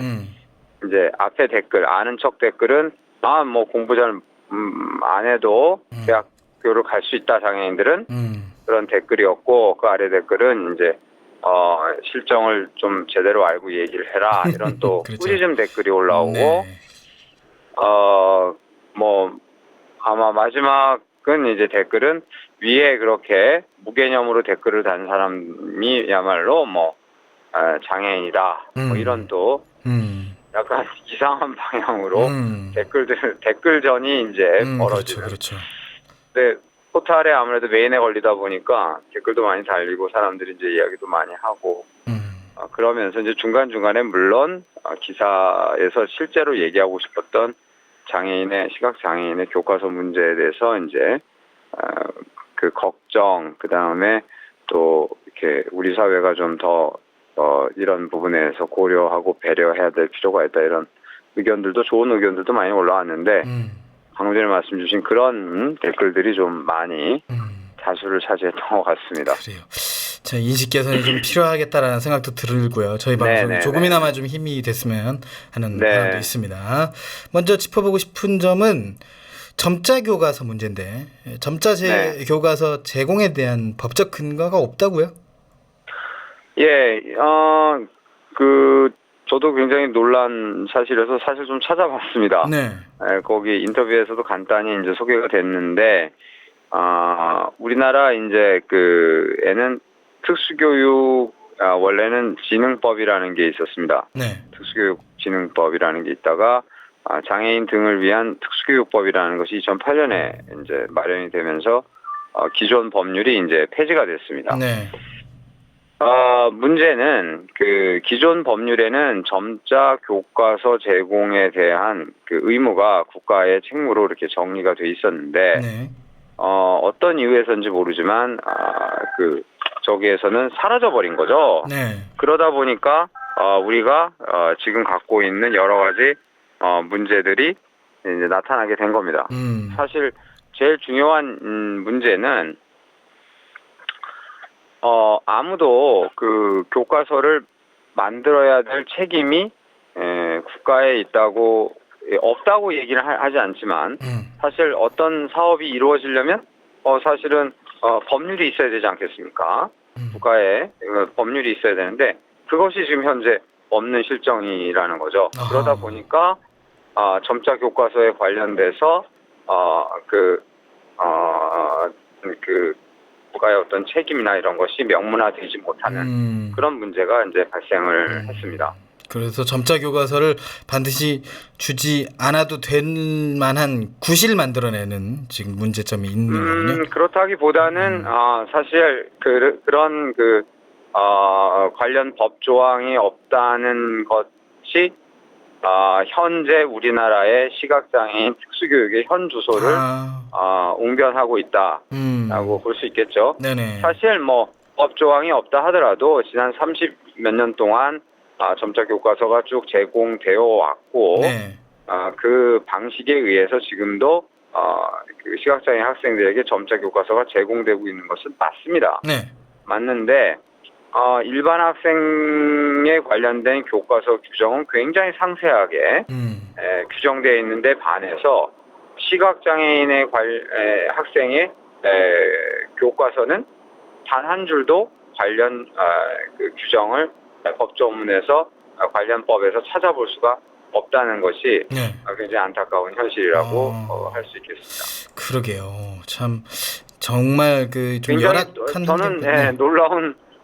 이제 앞에 댓글 아는 척 댓글은 뭐 공부 잘 안 해도 대학교를 갈 수 있다 장애인들은 그런 댓글이었고 그 아래 댓글은 이제 실정을 좀 제대로 알고 얘기를 해라 이런 또 그렇죠. 꾸짖음 댓글이 올라오고 네. 뭐 아마 마지막은 이제 댓글은 위에 그렇게 무개념으로 댓글을 단 사람이야말로 뭐 장애인이다 뭐 이런 또 약간 이상한 방향으로 댓글전이 이제 벌어지는. 그렇죠. 근데 포탈에 아무래도 메인에 걸리다 보니까 댓글도 많이 달리고 사람들이 이제 이야기도 많이 하고 그러면서 이제 중간중간에 물론 기사에서 실제로 얘기하고 싶었던 시각장애인의 교과서 문제에 대해서 이제 그 걱정, 그 다음에 또 이렇게 우리 사회가 좀 더 이런 부분에서 고려하고 배려해야 될 필요가 있다 이런 의견들도 좋은 의견들도 많이 올라왔는데 방금 전에 말씀 주신 그런 댓글들이 좀 많이 다수를 차지했던 것 같습니다. 그래요. 자, 인식 개선이 좀 필요하겠다라는 생각도 들고요. 저희 방송이 조금이나마 좀 힘이 됐으면 하는 바람도 있습니다. 먼저 짚어보고 싶은 점은 점자 교과서 문제인데 점자 교과서 제공에 대한 법적 근거가 없다고요? 예, 저도 굉장히 놀란 사실에서 사실 좀 찾아봤습니다. 네. 거기 인터뷰에서도 간단히 이제 소개가 됐는데, 우리나라 이제 애는 특수교육, 원래는 진흥법이라는 게 있었습니다. 네. 특수교육 진흥법이라는 게 있다가, 장애인 등을 위한 특수교육법이라는 것이 2008년에 이제 마련이 되면서, 기존 법률이 이제 폐지가 됐습니다. 네. 문제는 기존 법률에는 점자 교과서 제공에 대한 그 의무가 국가의 책무로 이렇게 정리가 돼 있었는데, 네. 어떤 이유에서인지 모르지만, 저기에서는 사라져버린 거죠. 네. 그러다 보니까, 우리가, 지금 갖고 있는 여러 가지, 문제들이 이제 나타나게 된 겁니다. 사실, 제일 중요한, 문제는, 아무도 교과서를 만들어야 될 책임이 국가에 없다고 얘기를 하지 않지만 사실 어떤 사업이 이루어지려면 사실은 법률이 있어야 되지 않겠습니까? 국가에 법률이 있어야 되는데 그것이 지금 현재 없는 실정이라는 거죠. 그러다 보니까 점자 교과서에 관련돼서 국가의 어떤 책임이나 이런 것이 명문화되지 못하는 그런 문제가 이제 발생을 했습니다. 그래서 점자 교과서를 반드시 주지 않아도 될 만한 구실을 만들어내는 지금 문제점이 있는 거군요. 그렇다기보다는 사실 그런 관련 법 조항이 없다는 것이 현재 우리나라의 시각장애인 특수교육의 현 주소를 웅변하고 있다라고 볼 수 있겠죠. 네네. 사실 법 조항이 없다 하더라도 지난 30몇 년 동안 점자 교과서가 쭉 제공되어 왔고 네. 그 방식에 의해서 지금도 시각장애인 학생들에게 점자 교과서가 제공되고 있는 것은 맞습니다. 네. 맞는데 일반 학생에 관련된 교과서 규정은 굉장히 상세하게 규정되어 있는데 반해서 시각장애인의 학생의 교과서는 단 한 줄도 관련 규정을 법조문에서 관련 법에서 찾아볼 수가 없다는 것이 굉장히 안타까운 현실이라고 할 수 있겠습니다. 그러게요. 참 정말 좀 열악한 저는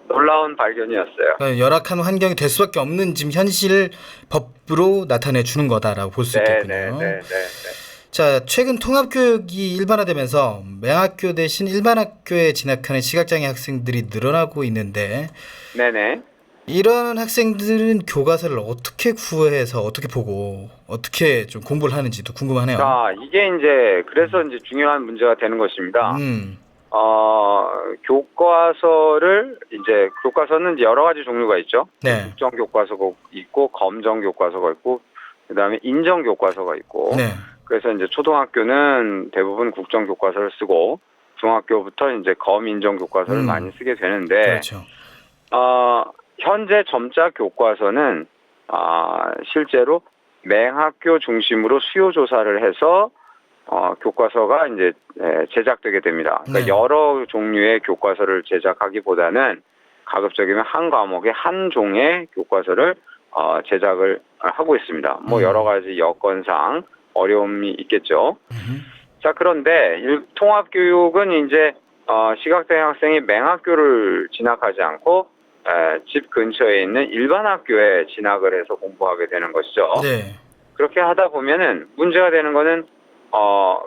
놀라운 발견이었어요. 그러니까 열악한 환경이 될 수밖에 없는 지금 현실을 법으로 나타내 주는 거다라고 볼 수 있겠군요. 네. 자, 최근 통합교육이 일반화되면서 맹학교 대신 일반학교에 진학하는 시각장애 학생들이 늘어나고 있는데, 네네. 이런 학생들은 교과서를 어떻게 구해서 어떻게 보고 어떻게 좀 공부를 하는지도 궁금하네요. 이게 그래서 중요한 문제가 되는 것입니다. 교과서는 여러 가지 종류가 있죠. 네. 국정 교과서가 있고, 검정 교과서가 있고, 그 다음에 인정 교과서가 있고. 네. 그래서 초등학교는 대부분 국정 교과서를 쓰고, 중학교부터 이제 검인정 교과서를 많이 쓰게 되는데 그렇죠. 현재 점자 교과서는 실제로 맹학교 중심으로 수요 조사를 해서 교과서가 이제 제작되게 됩니다. 그러니까 네. 여러 종류의 교과서를 제작하기보다는 가급적이면 한 과목에 한 종의 교과서를 제작을 하고 있습니다. 뭐 여러 가지 여건상 어려움이 있겠죠. 자, 그런데 통합교육은 이제 시각장애 학생이 맹학교를 진학하지 않고 집 근처에 있는 일반 학교에 진학을 해서 공부하게 되는 것이죠. 네. 그렇게 하다 보면은 문제가 되는 거는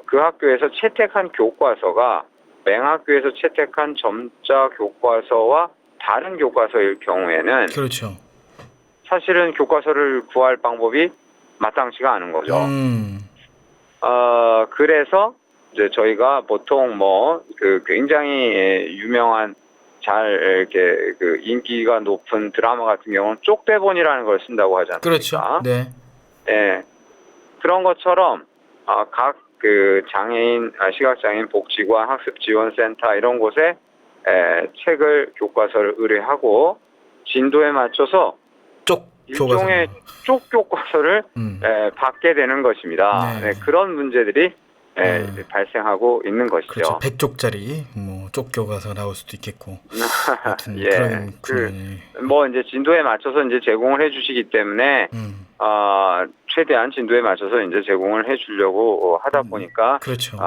그 학교에서 채택한 교과서가 맹학교에서 채택한 점자 교과서와 다른 교과서일 경우에는 그렇죠. 사실은 교과서를 구할 방법이 마땅치가 않은 거죠. 그래서 이제 저희가 보통 그 굉장히 유명한 잘 이렇게 그 인기가 높은 드라마 같은 경우는 쪽대본이라는 걸 쓴다고 하지 않습니까? 그렇죠. 네. 예. 그런 것처럼 각 그 장애인 시각장애인 복지관 학습지원센터 이런 곳에 책을 교과서를 의뢰하고 진도에 맞춰서 일종의 쪽 교과서를 받게 되는 것입니다. 네. 네, 그런 문제들이 발생하고 있는 것이죠. 그렇죠. 100쪽짜리 쪽 교과서 나올 수도 있겠고. 하여튼 예. 그런 이제 진도에 맞춰서 이제 제공을 해주시기 때문에 최대한 진도에 맞춰서 이제 제공을 해주려고 하다 보니까 그렇죠.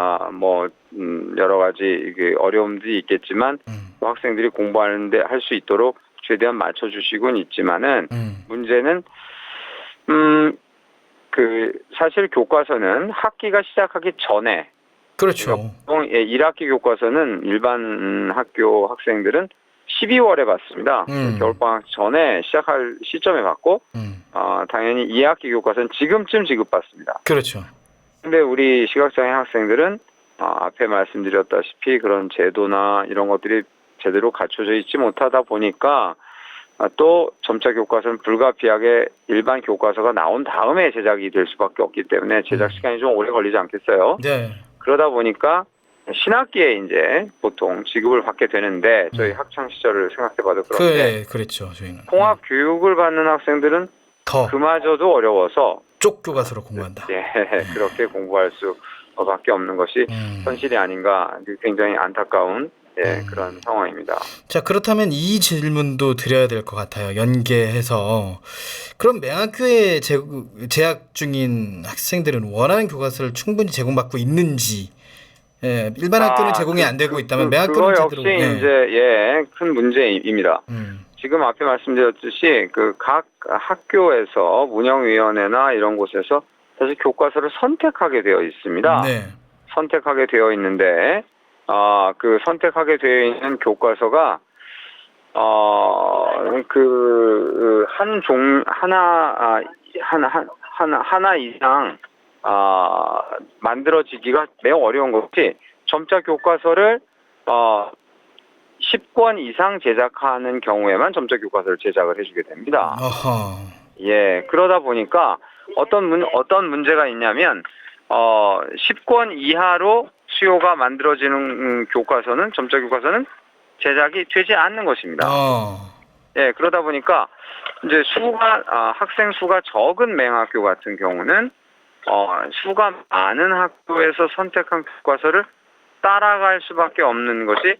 여러 가지 어려움들이 있겠지만 학생들이 공부하는데 할 수 있도록 최대한 맞춰주시곤 있지만은 문제는 사실 교과서는 학기가 시작하기 전에 그렇죠. 보통 1학기 교과서는 일반 학교 학생들은 12월에 받습니다. 겨울방학 전에 시작할 시점에 받고 당연히 2학기 교과서는 지금쯤 지급받습니다. 그렇죠. 근데 우리 시각장애 학생들은 앞에 말씀드렸다시피 그런 제도나 이런 것들이 제대로 갖춰져 있지 못하다 보니까 또 점자 교과서는 불가피하게 일반 교과서가 나온 다음에 제작이 될 수밖에 없기 때문에 제작 시간이 좀 오래 걸리지 않겠어요? 네. 그러다 보니까 신학기에 이제 보통 지급을 받게 되는데 저희 학창 시절을 생각해봐도 그런데 그랬죠. 저희는 통합 교육을 받는 학생들은 더 그마저도 어려워서 쪽 교과서로 공부한다. 그렇게 공부할 수밖에 없는 것이 현실이 아닌가 굉장히 안타까운 그런 상황입니다. 자, 그렇다면 이 질문도 드려야 될 것 같아요. 연계해서 그럼 맹학교에 재학 중인 학생들은 원하는 교과서를 충분히 제공받고 있는지 일반 학교는 제공이 안 되고 있다면 맹학교는 그거 역시 이제 큰 문제입니다. 지금 앞에 말씀드렸듯이 그 각 학교에서 운영위원회나 이런 곳에서 사실 교과서를 선택하게 되어 있습니다. 네. 선택하게 되어 있는데 그 선택하게 되어 있는 교과서가 하나 이상 만들어지기가 매우 어려운 것이 점자 교과서를 10권 이상 제작하는 경우에만 점자 교과서를 제작을 해주게 됩니다. 그러다 보니까 어떤 문제가 있냐면 10권 이하로 수요가 만들어지는 교과서는 점자 교과서는 제작이 되지 않는 것입니다. 그러다 보니까 이제 학생 수가 적은 맹학교 같은 경우는 수가 많은 학교에서 선택한 교과서를 따라갈 수밖에 없는 것이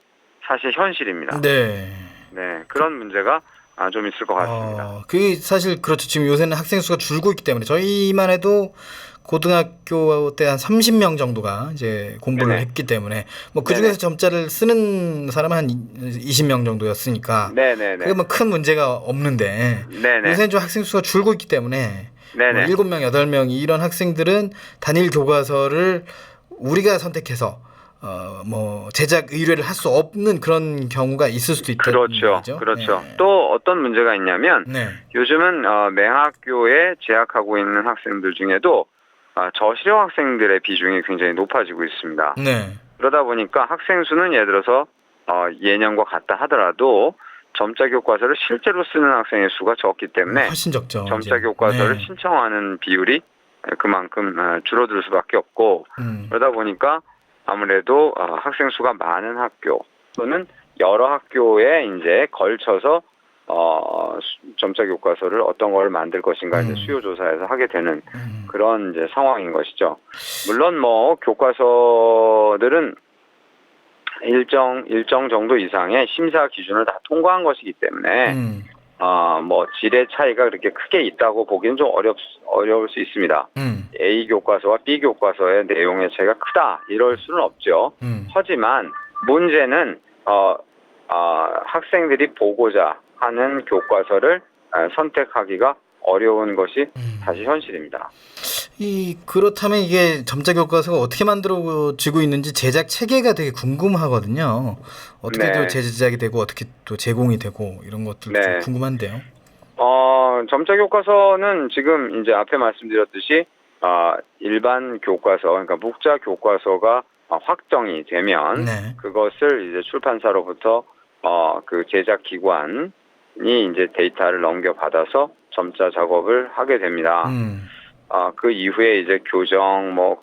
사실 현실입니다. 네. 그런 문제가 좀 있을 것 같습니다. 그게 사실 그렇죠. 지금 요새는 학생 수가 줄고 있기 때문에 저희만 해도 고등학교 때 한 30명 정도가 이제 공부를 했기 때문에 그 중에서 점자를 쓰는 사람은 한 20명 정도였으니까 그게 큰 문제가 없는데 요새는 좀 학생 수가 줄고 있기 때문에 7명, 8명 이런 학생들은 단일 교과서를 우리가 선택해서 제작 의뢰를 할 수 없는 그런 경우가 있을 수도 있다는 거죠. 그렇죠. 또 어떤 문제가 있냐면 요즘은 맹학교에 재학하고 있는 학생들 중에도 저시력 학생들의 비중이 굉장히 높아지고 있습니다. 그러다 보니까 학생 수는 예를 들어서 예년과 같다 하더라도 점자 교과서를 실제로 쓰는 학생의 수가 적기 때문에 훨씬 적죠. 점자 교과서를 신청하는 비율이 그만큼 줄어들 수밖에 없고 그러다 보니까 아무래도 학생 수가 많은 학교 또는 여러 학교에 이제 걸쳐서 점자 교과서를 어떤 걸 만들 것인가 이제 수요 조사에서 하게 되는 그런 이제 상황인 것이죠. 물론 뭐 교과서들은 일정 정도 이상의 심사 기준을 다 통과한 것이기 때문에 뭐 질의 차이가 그렇게 크게 있다고 보기는 좀 어려울 수 있습니다. A 교과서와 B 교과서의 내용의 차이가 크다 이럴 수는 없죠. 하지만 문제는 학생들이 보고자 하는 교과서를 선택하기가 어려운 것이 다시 현실입니다. 그렇다면 이게 점자 교과서가 어떻게 만들어지고 있는지 제작 체계가 되게 궁금하거든요. 어떻게 또 제작이 되고 어떻게 또 제공이 되고 이런 것들 좀 궁금한데요. 점자 교과서는 지금 이제 앞에 말씀드렸듯이 일반 교과서, 그러니까 묵자 교과서가 확정이 되면 그것을 이제 출판사로부터 그 제작 기관이 이제 데이터를 넘겨받아서 점자 작업을 하게 됩니다. 그 이후에 이제 교정,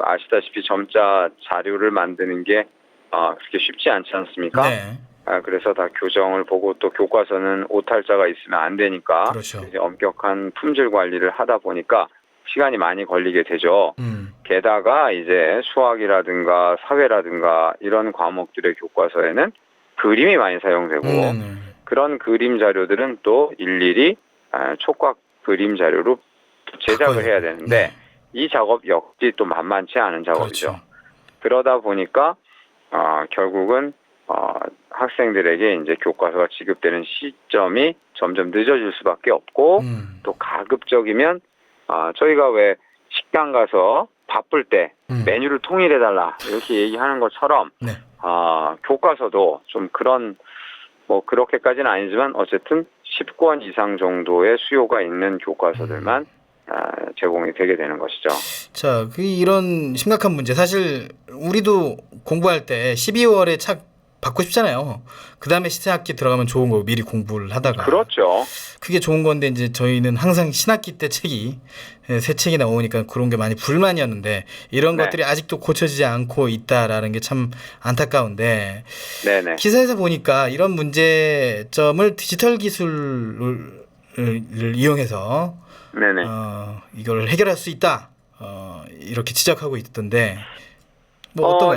아시다시피 점자 자료를 만드는 게 그렇게 쉽지 않지 않습니까? 그래서 다 교정을 보고 또 교과서는 오탈자가 있으면 안 되니까 이제 엄격한 품질 관리를 하다 보니까 시간이 많이 걸리게 되죠. 게다가 이제 수학이라든가 사회라든가 이런 과목들의 교과서에는 그림이 많이 사용되고 그런 그림 자료들은 또 일일이 촉각 그림 자료로 제작을 해야 되는데 이 작업 역시 또 만만치 않은 작업이죠. 그러다 보니까 결국은 학생들에게 이제 교과서가 지급되는 시점이 점점 늦어질 수밖에 없고 또 가급적이면 저희가 왜 식당 가서 바쁠 때 메뉴를 통일해달라 이렇게 얘기하는 것처럼 교과서도 좀 그런 그렇게까지는 아니지만 어쨌든 10권 이상 정도의 수요가 있는 교과서들만 제공이 되게 되는 것이죠. 자, 이런 심각한 문제 사실 우리도 공부할 때 12월에 책 받고 싶잖아요. 그 다음에 신학기 들어가면 좋은 거 미리 공부를 하다가. 그렇죠. 그게 좋은 건데 이제 저희는 항상 신학기 때 책이 새 책이 나오니까 그런 게 많이 불만이었는데 이런 것들이 아직도 고쳐지지 않고 있다라는 게 참 안타까운데 기사에서 보니까 이런 문제점을 디지털 기술을 이용해서 이걸 해결할 수 있다 이렇게 지적하고 있던데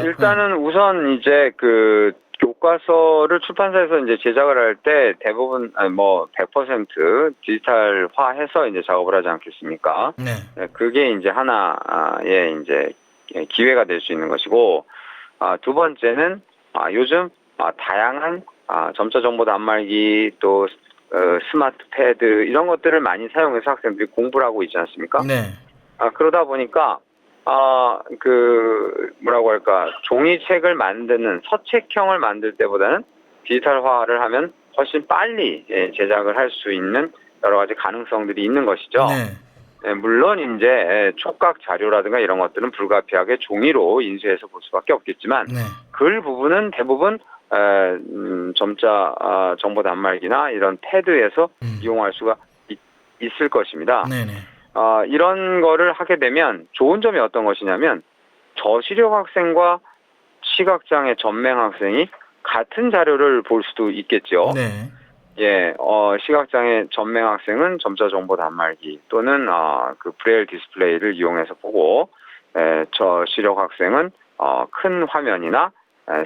일단은 우선 이제 그 교과서를 출판사에서 이제 제작을 할 때 대부분 100% 디지털화해서 이제 작업을 하지 않겠습니까? 그게 이제 하나의 이제 기회가 될 수 있는 것이고, 두 번째는 요즘 다양한 점자 정보 단말기 또 스마트 패드 이런 것들을 많이 사용해서 학생들이 공부를 하고 있지 않습니까? 그러다 보니까 종이책을 만드는 서책형을 만들 때보다는 디지털화를 하면 훨씬 빨리 제작을 할 수 있는 여러 가지 가능성들이 있는 것이죠. 물론 이제 촉각 자료라든가 이런 것들은 불가피하게 종이로 인쇄해서 볼 수밖에 없겠지만 글 부분은 대부분 점자 정보 단말기나 이런 패드에서 이용할 수가 있을 것입니다. 이런 거를 하게 되면 좋은 점이 어떤 것이냐면 저시력 학생과 시각장애 전맹 학생이 같은 자료를 볼 수도 있겠죠. 시각장애 전맹 학생은 점자 정보 단말기 또는 그 브레일 디스플레이를 이용해서 보고 저시력 학생은 큰 화면이나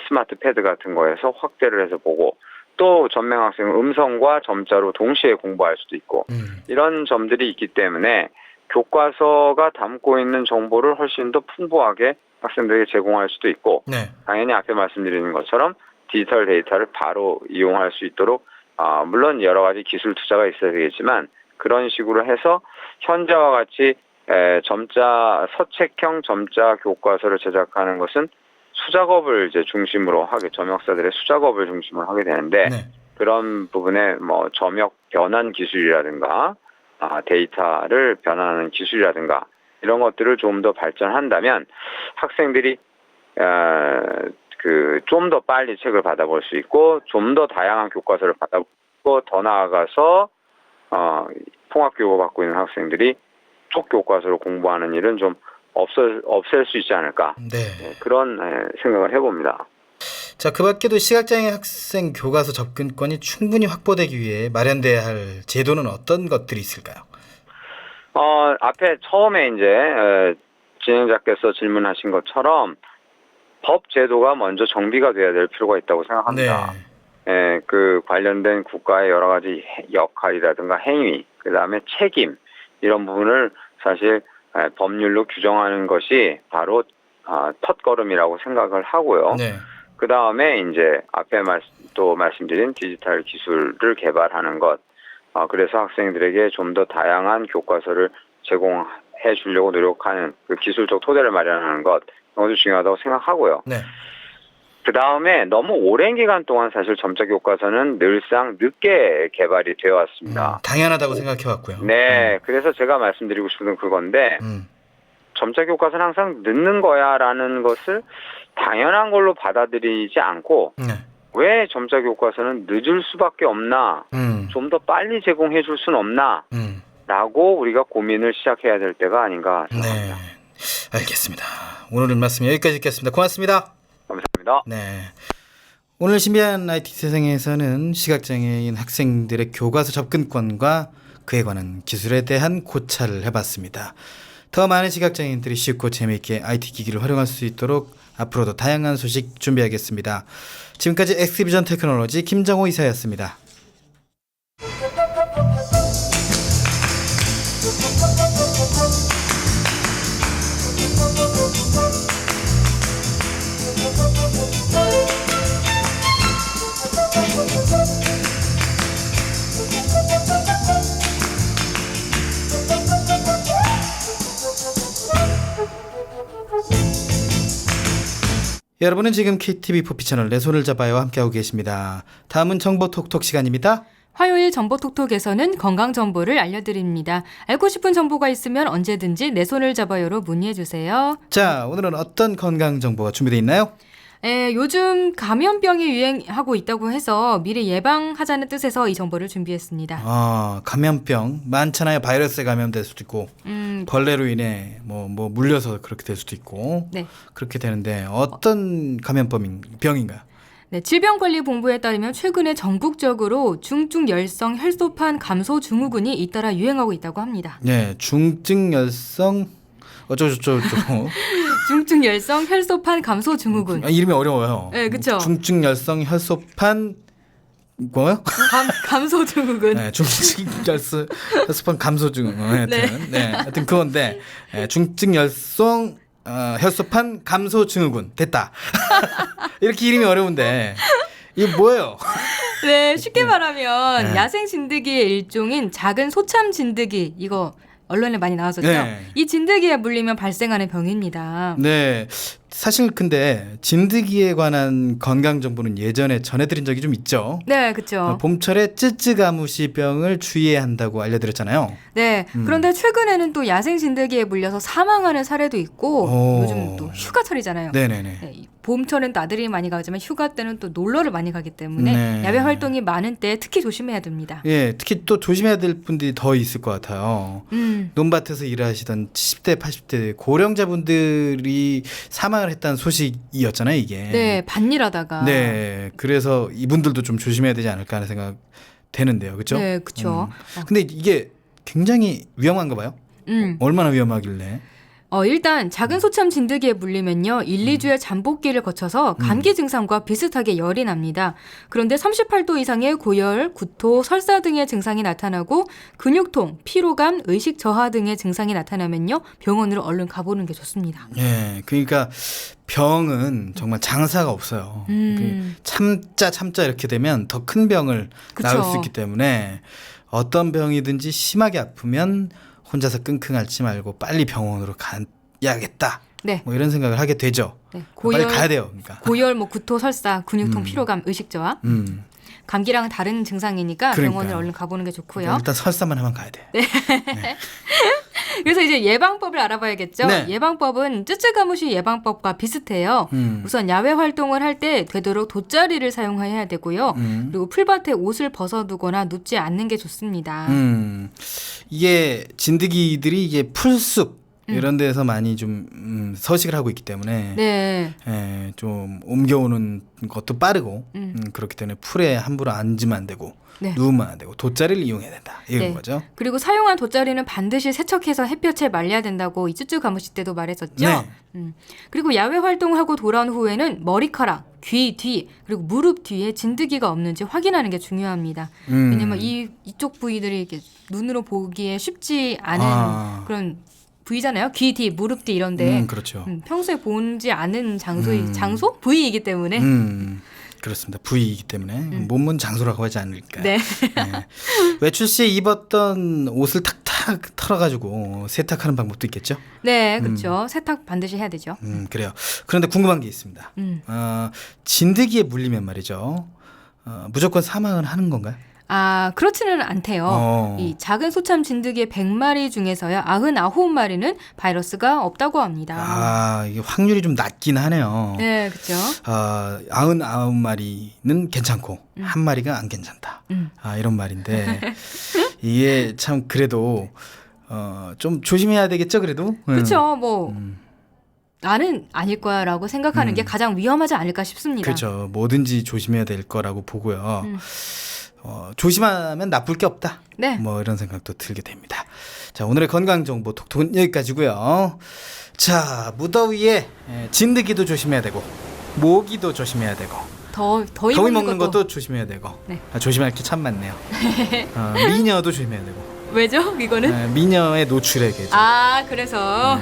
스마트 패드 같은 거에서 확대를 해서 보고 또 전맹 학생은 음성과 점자로 동시에 공부할 수도 있고 이런 점들이 있기 때문에 교과서가 담고 있는 정보를 훨씬 더 풍부하게 학생들에게 제공할 수도 있고 당연히 앞에 말씀드리는 것처럼 디지털 데이터를 바로 이용할 수 있도록 물론 여러 가지 기술 투자가 있어야 되겠지만 그런 식으로 해서 현재와 같이 서책형 점자 교과서를 제작하는 것은 수작업을 이제 중심으로 점역사들의 수작업을 중심으로 하게 되는데 그런 부분에 점역 변환 기술이라든가 데이터를 변환하는 기술이라든가 이런 것들을 좀 더 발전한다면 학생들이 좀 더 빨리 책을 받아볼 수 있고 좀 더 다양한 교과서를 받아보고 더 나아가서 통합교육을 받고 있는 학생들이 쪽 교과서로 공부하는 일은 좀 없앨 수 있지 않을까. 네. 그런 생각을 해봅니다. 자, 그 밖에도 시각장애 학생 교과서 접근권이 충분히 확보되기 위해 마련돼야 할 제도는 어떤 것들이 있을까요? 앞에 처음에 이제 진행자께서 질문하신 것처럼 법 제도가 먼저 정비가 돼야 될 필요가 있다고 생각합니다. 네. 그 관련된 국가의 여러 가지 역할이라든가 행위, 그 다음에 책임, 이런 부분을 사실 법률로 규정하는 것이 바로 첫걸음이라고 생각을 하고요. 네. 그 다음에 이제 앞에 또 말씀드린 디지털 기술을 개발하는 것, 그래서 학생들에게 좀 더 다양한 교과서를 제공해 주려고 노력하는 그 기술적 토대를 마련하는 것, 이것도 중요하다고 생각하고요. 네. 그 다음에 너무 오랜 기간 동안 사실 점자 교과서는 늘상 늦게 개발이 되어 왔습니다. 당연하다고 생각해 왔고요. 네, 그래서 제가 말씀드리고 싶은 건 그건데, 점자 교과서는 항상 늦는 거야라는 것을 당연한 걸로 받아들이지 않고, 네. 왜 점자 교과서는 늦을 수밖에 없나, 좀 더 빨리 제공해 줄 수는 없나, 라고 우리가 고민을 시작해야 될 때가 아닌가 생각합니다. 네, 알겠습니다. 오늘은 말씀 여기까지 듣겠습니다. 고맙습니다. 감사합니다. 네. 오늘 신비한 IT 세상에서는 시각장애인 학생들의 교과서 접근권과 그에 관한 기술에 대한 고찰을 해봤습니다. 더 많은 시각장애인들이 쉽고 재미있게 IT 기기를 활용할 수 있도록 앞으로도 다양한 소식 준비하겠습니다. 지금까지 엑스비전 테크놀로지 김정호 이사였습니다. 여러분은 지금 KTV 포피 채널 내 손을 잡아요 함께하고 계십니다. 다음은 정보 톡톡 시간입니다. 화요일 정보톡톡에서는 건강 정보를 알려드립니다. 알고 싶은 정보가 있으면 언제든지 내 손을 잡아요로 문의해주세요. 자, 오늘은 어떤 건강 정보가 준비되어 있나요? 요즘 감염병이 유행하고 있다고 해서 미리 예방하자는 뜻에서 이 정보를 준비했습니다. 감염병 많잖아요. 바이러스에 감염될 수도 있고 벌레로 인해 뭐 물려서 그렇게 될 수도 있고 네. 그렇게 되는데 어떤 병인가요? 네, 질병관리본부에 따르면 최근에 전국적으로 중증열성 혈소판 감소 증후군이 잇따라 유행하고 있다고 합니다. 네, 중증열성 어쩌고저쩌고 중증열성 혈소판 감소 증후군. 이름이 어려워요. 네, 그렇죠. 중증열성 혈소판 뭐요? 감소 증후군. 네, 혈소판 감소 증후군. 하여튼 하여튼 그건데 중증열성 혈소판 감소 증후군 됐다. 이렇게 이름이 어려운데 이게 뭐예요? 네, 쉽게 말하면 야생 진드기의 일종인 작은 소참 진드기, 이거 언론에 많이 나왔었죠. 네. 이 진드기에 물리면 발생하는 병입니다. 네. 사실 근데 진드기에 관한 건강 정보는 예전에 전해드린 적이 좀 있죠. 네, 그렇죠. 봄철에 쯔쯔가무시병을 주의해야 한다고 알려드렸잖아요. 네, 그런데 최근에는 또 야생 진드기에 물려서 사망하는 사례도 있고 요즘 또 휴가철이잖아요. 네네네. 네, 봄철은 또 아들이 많이 가지만 휴가 때는 또 놀러를 많이 가기 때문에 네. 야외 활동이 많은 때 특히 조심해야 됩니다. 예, 특히 또 조심해야 될 분들이 더 있을 것 같아요. 논밭에서 일하시던 70대, 80대 고령자분들이 사망을 했다는 소식이었잖아요, 이게. 네, 밭일하다가. 네, 그래서 이분들도 좀 조심해야 되지 않을까 하는 생각 되는데요, 그렇죠? 네, 그렇죠. 근데 이게 굉장히 위험한가 봐요. 얼마나 위험하길래? 일단 작은 소참 진드기에 물리면요 1, 2주의 잠복기를 거쳐서 감기 증상과 비슷하게 열이 납니다. 그런데 38도 이상의 고열, 구토, 설사 등의 증상이 나타나고 근육통, 피로감, 의식 저하 등의 증상이 나타나면요 병원으로 얼른 가보는 게 좋습니다. 예, 그러니까 병은 정말 장사가 없어요. 참자 이렇게 되면 더 큰 병을 낳을 수 있기 때문에 어떤 병이든지 심하게 아프면 혼자서 끙끙 앓지 말고 빨리 병원으로 가야겠다. 네. 뭐 이런 생각을 하게 되죠. 네. 빨리 가야 돼요. 그러니까. 고열, 구토, 설사, 근육통, 피로감, 의식 저하. 감기랑은 다른 증상이니까 병원을 얼른 가보는 게 좋고요. 일단 설사만 하면 가야 돼. 네. 그래서 이제 예방법을 알아봐야겠죠. 네. 예방법은 쯔쯔가무시 예방법과 비슷해요. 우선 야외 활동을 할 때 되도록 돗자리를 사용해야 되고요. 그리고 풀밭에 옷을 벗어두거나 눕지 않는 게 좋습니다. 이게 진드기들이 이게 풀숲 이런 데서 많이 좀 서식을 하고 있기 때문에 네. 예, 좀 옮겨오는 것도 빠르고 그렇기 때문에 풀에 함부로 앉으면 안 되고 네. 누우면 안 되고 돗자리를 이용해야 된다 이런 네. 거죠. 그리고 사용한 돗자리는 반드시 세척해서 햇볕에 말려야 된다고 이 쭈쭈 가무시 때도 말했었죠. 네. 그리고 야외 활동하고 돌아온 후에는 머리카락, 귀 뒤, 그리고 무릎 뒤에 진드기가 없는지 확인하는 게 중요합니다. 왜냐면 이쪽 부위들이 이렇게 눈으로 보기에 쉽지 않은 그런 부위잖아요. 귀 뒤, 무릎 뒤 이런데 그렇죠. 평소에 보지 않은 장소? 부위이기 때문에 그렇습니다. 부위이기 때문에 몸은 장소라고 하지 않을까. 네. 네. 외출 시에 입었던 옷을 탁탁 털어가지고 세탁하는 방법도 있겠죠. 네, 그렇죠. 세탁 반드시 해야 되죠. 그래요. 그런데 궁금한 게 있습니다. 진드기에 물리면 말이죠. 무조건 사망을 하는 건가요? 아, 그렇지는 않대요. 이 작은 소참 진드기 100마리 중에서야 99마리는 바이러스가 없다고 합니다. 아, 이게 확률이 좀 낮긴 하네요. 네, 그렇죠. 99마리는 괜찮고 한 마리가 안 괜찮다. 이런 말인데 이게 참 그래도 좀 조심해야 되겠죠, 그래도. 그렇죠. 뭐 나는 아닐 거야라고 생각하는 게 가장 위험하지 않을까 싶습니다. 그렇죠. 뭐든지 조심해야 될 거라고 보고요. 조심하면 나쁠 게 없다. 네. 뭐 이런 생각도 들게 됩니다. 자, 오늘의 건강 정보 톡톡은 여기까지고요. 자, 무더위에 진드기도 조심해야 되고 모기도 조심해야 되고 더위 먹는 먹는 것도 조심해야 되고 네. 조심할 게 참 많네요. 미녀도 조심해야 되고 왜죠? 이거는? 미녀의 노출에게 아, 그래서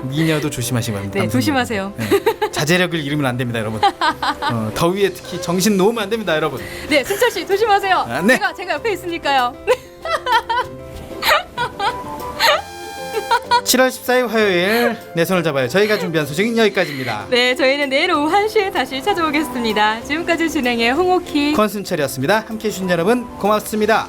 미녀도 조심하시기 바랍니다. 네, 조심하세요. 네. 자제력을 잃으면 안 됩니다, 여러분. 더위에 특히 정신 놓으면 안 됩니다, 여러분. 네, 승철 씨 조심하세요. 네. 제가 옆에 있으니까요. 7월 14일 화요일 내 손을 잡아요. 저희가 준비한 소식은 여기까지입니다. 네, 저희는 내일 오후 1시에 다시 찾아오겠습니다. 지금까지 진행의 홍옥희 권순철이었습니다. 함께해 주신 여러분 고맙습니다.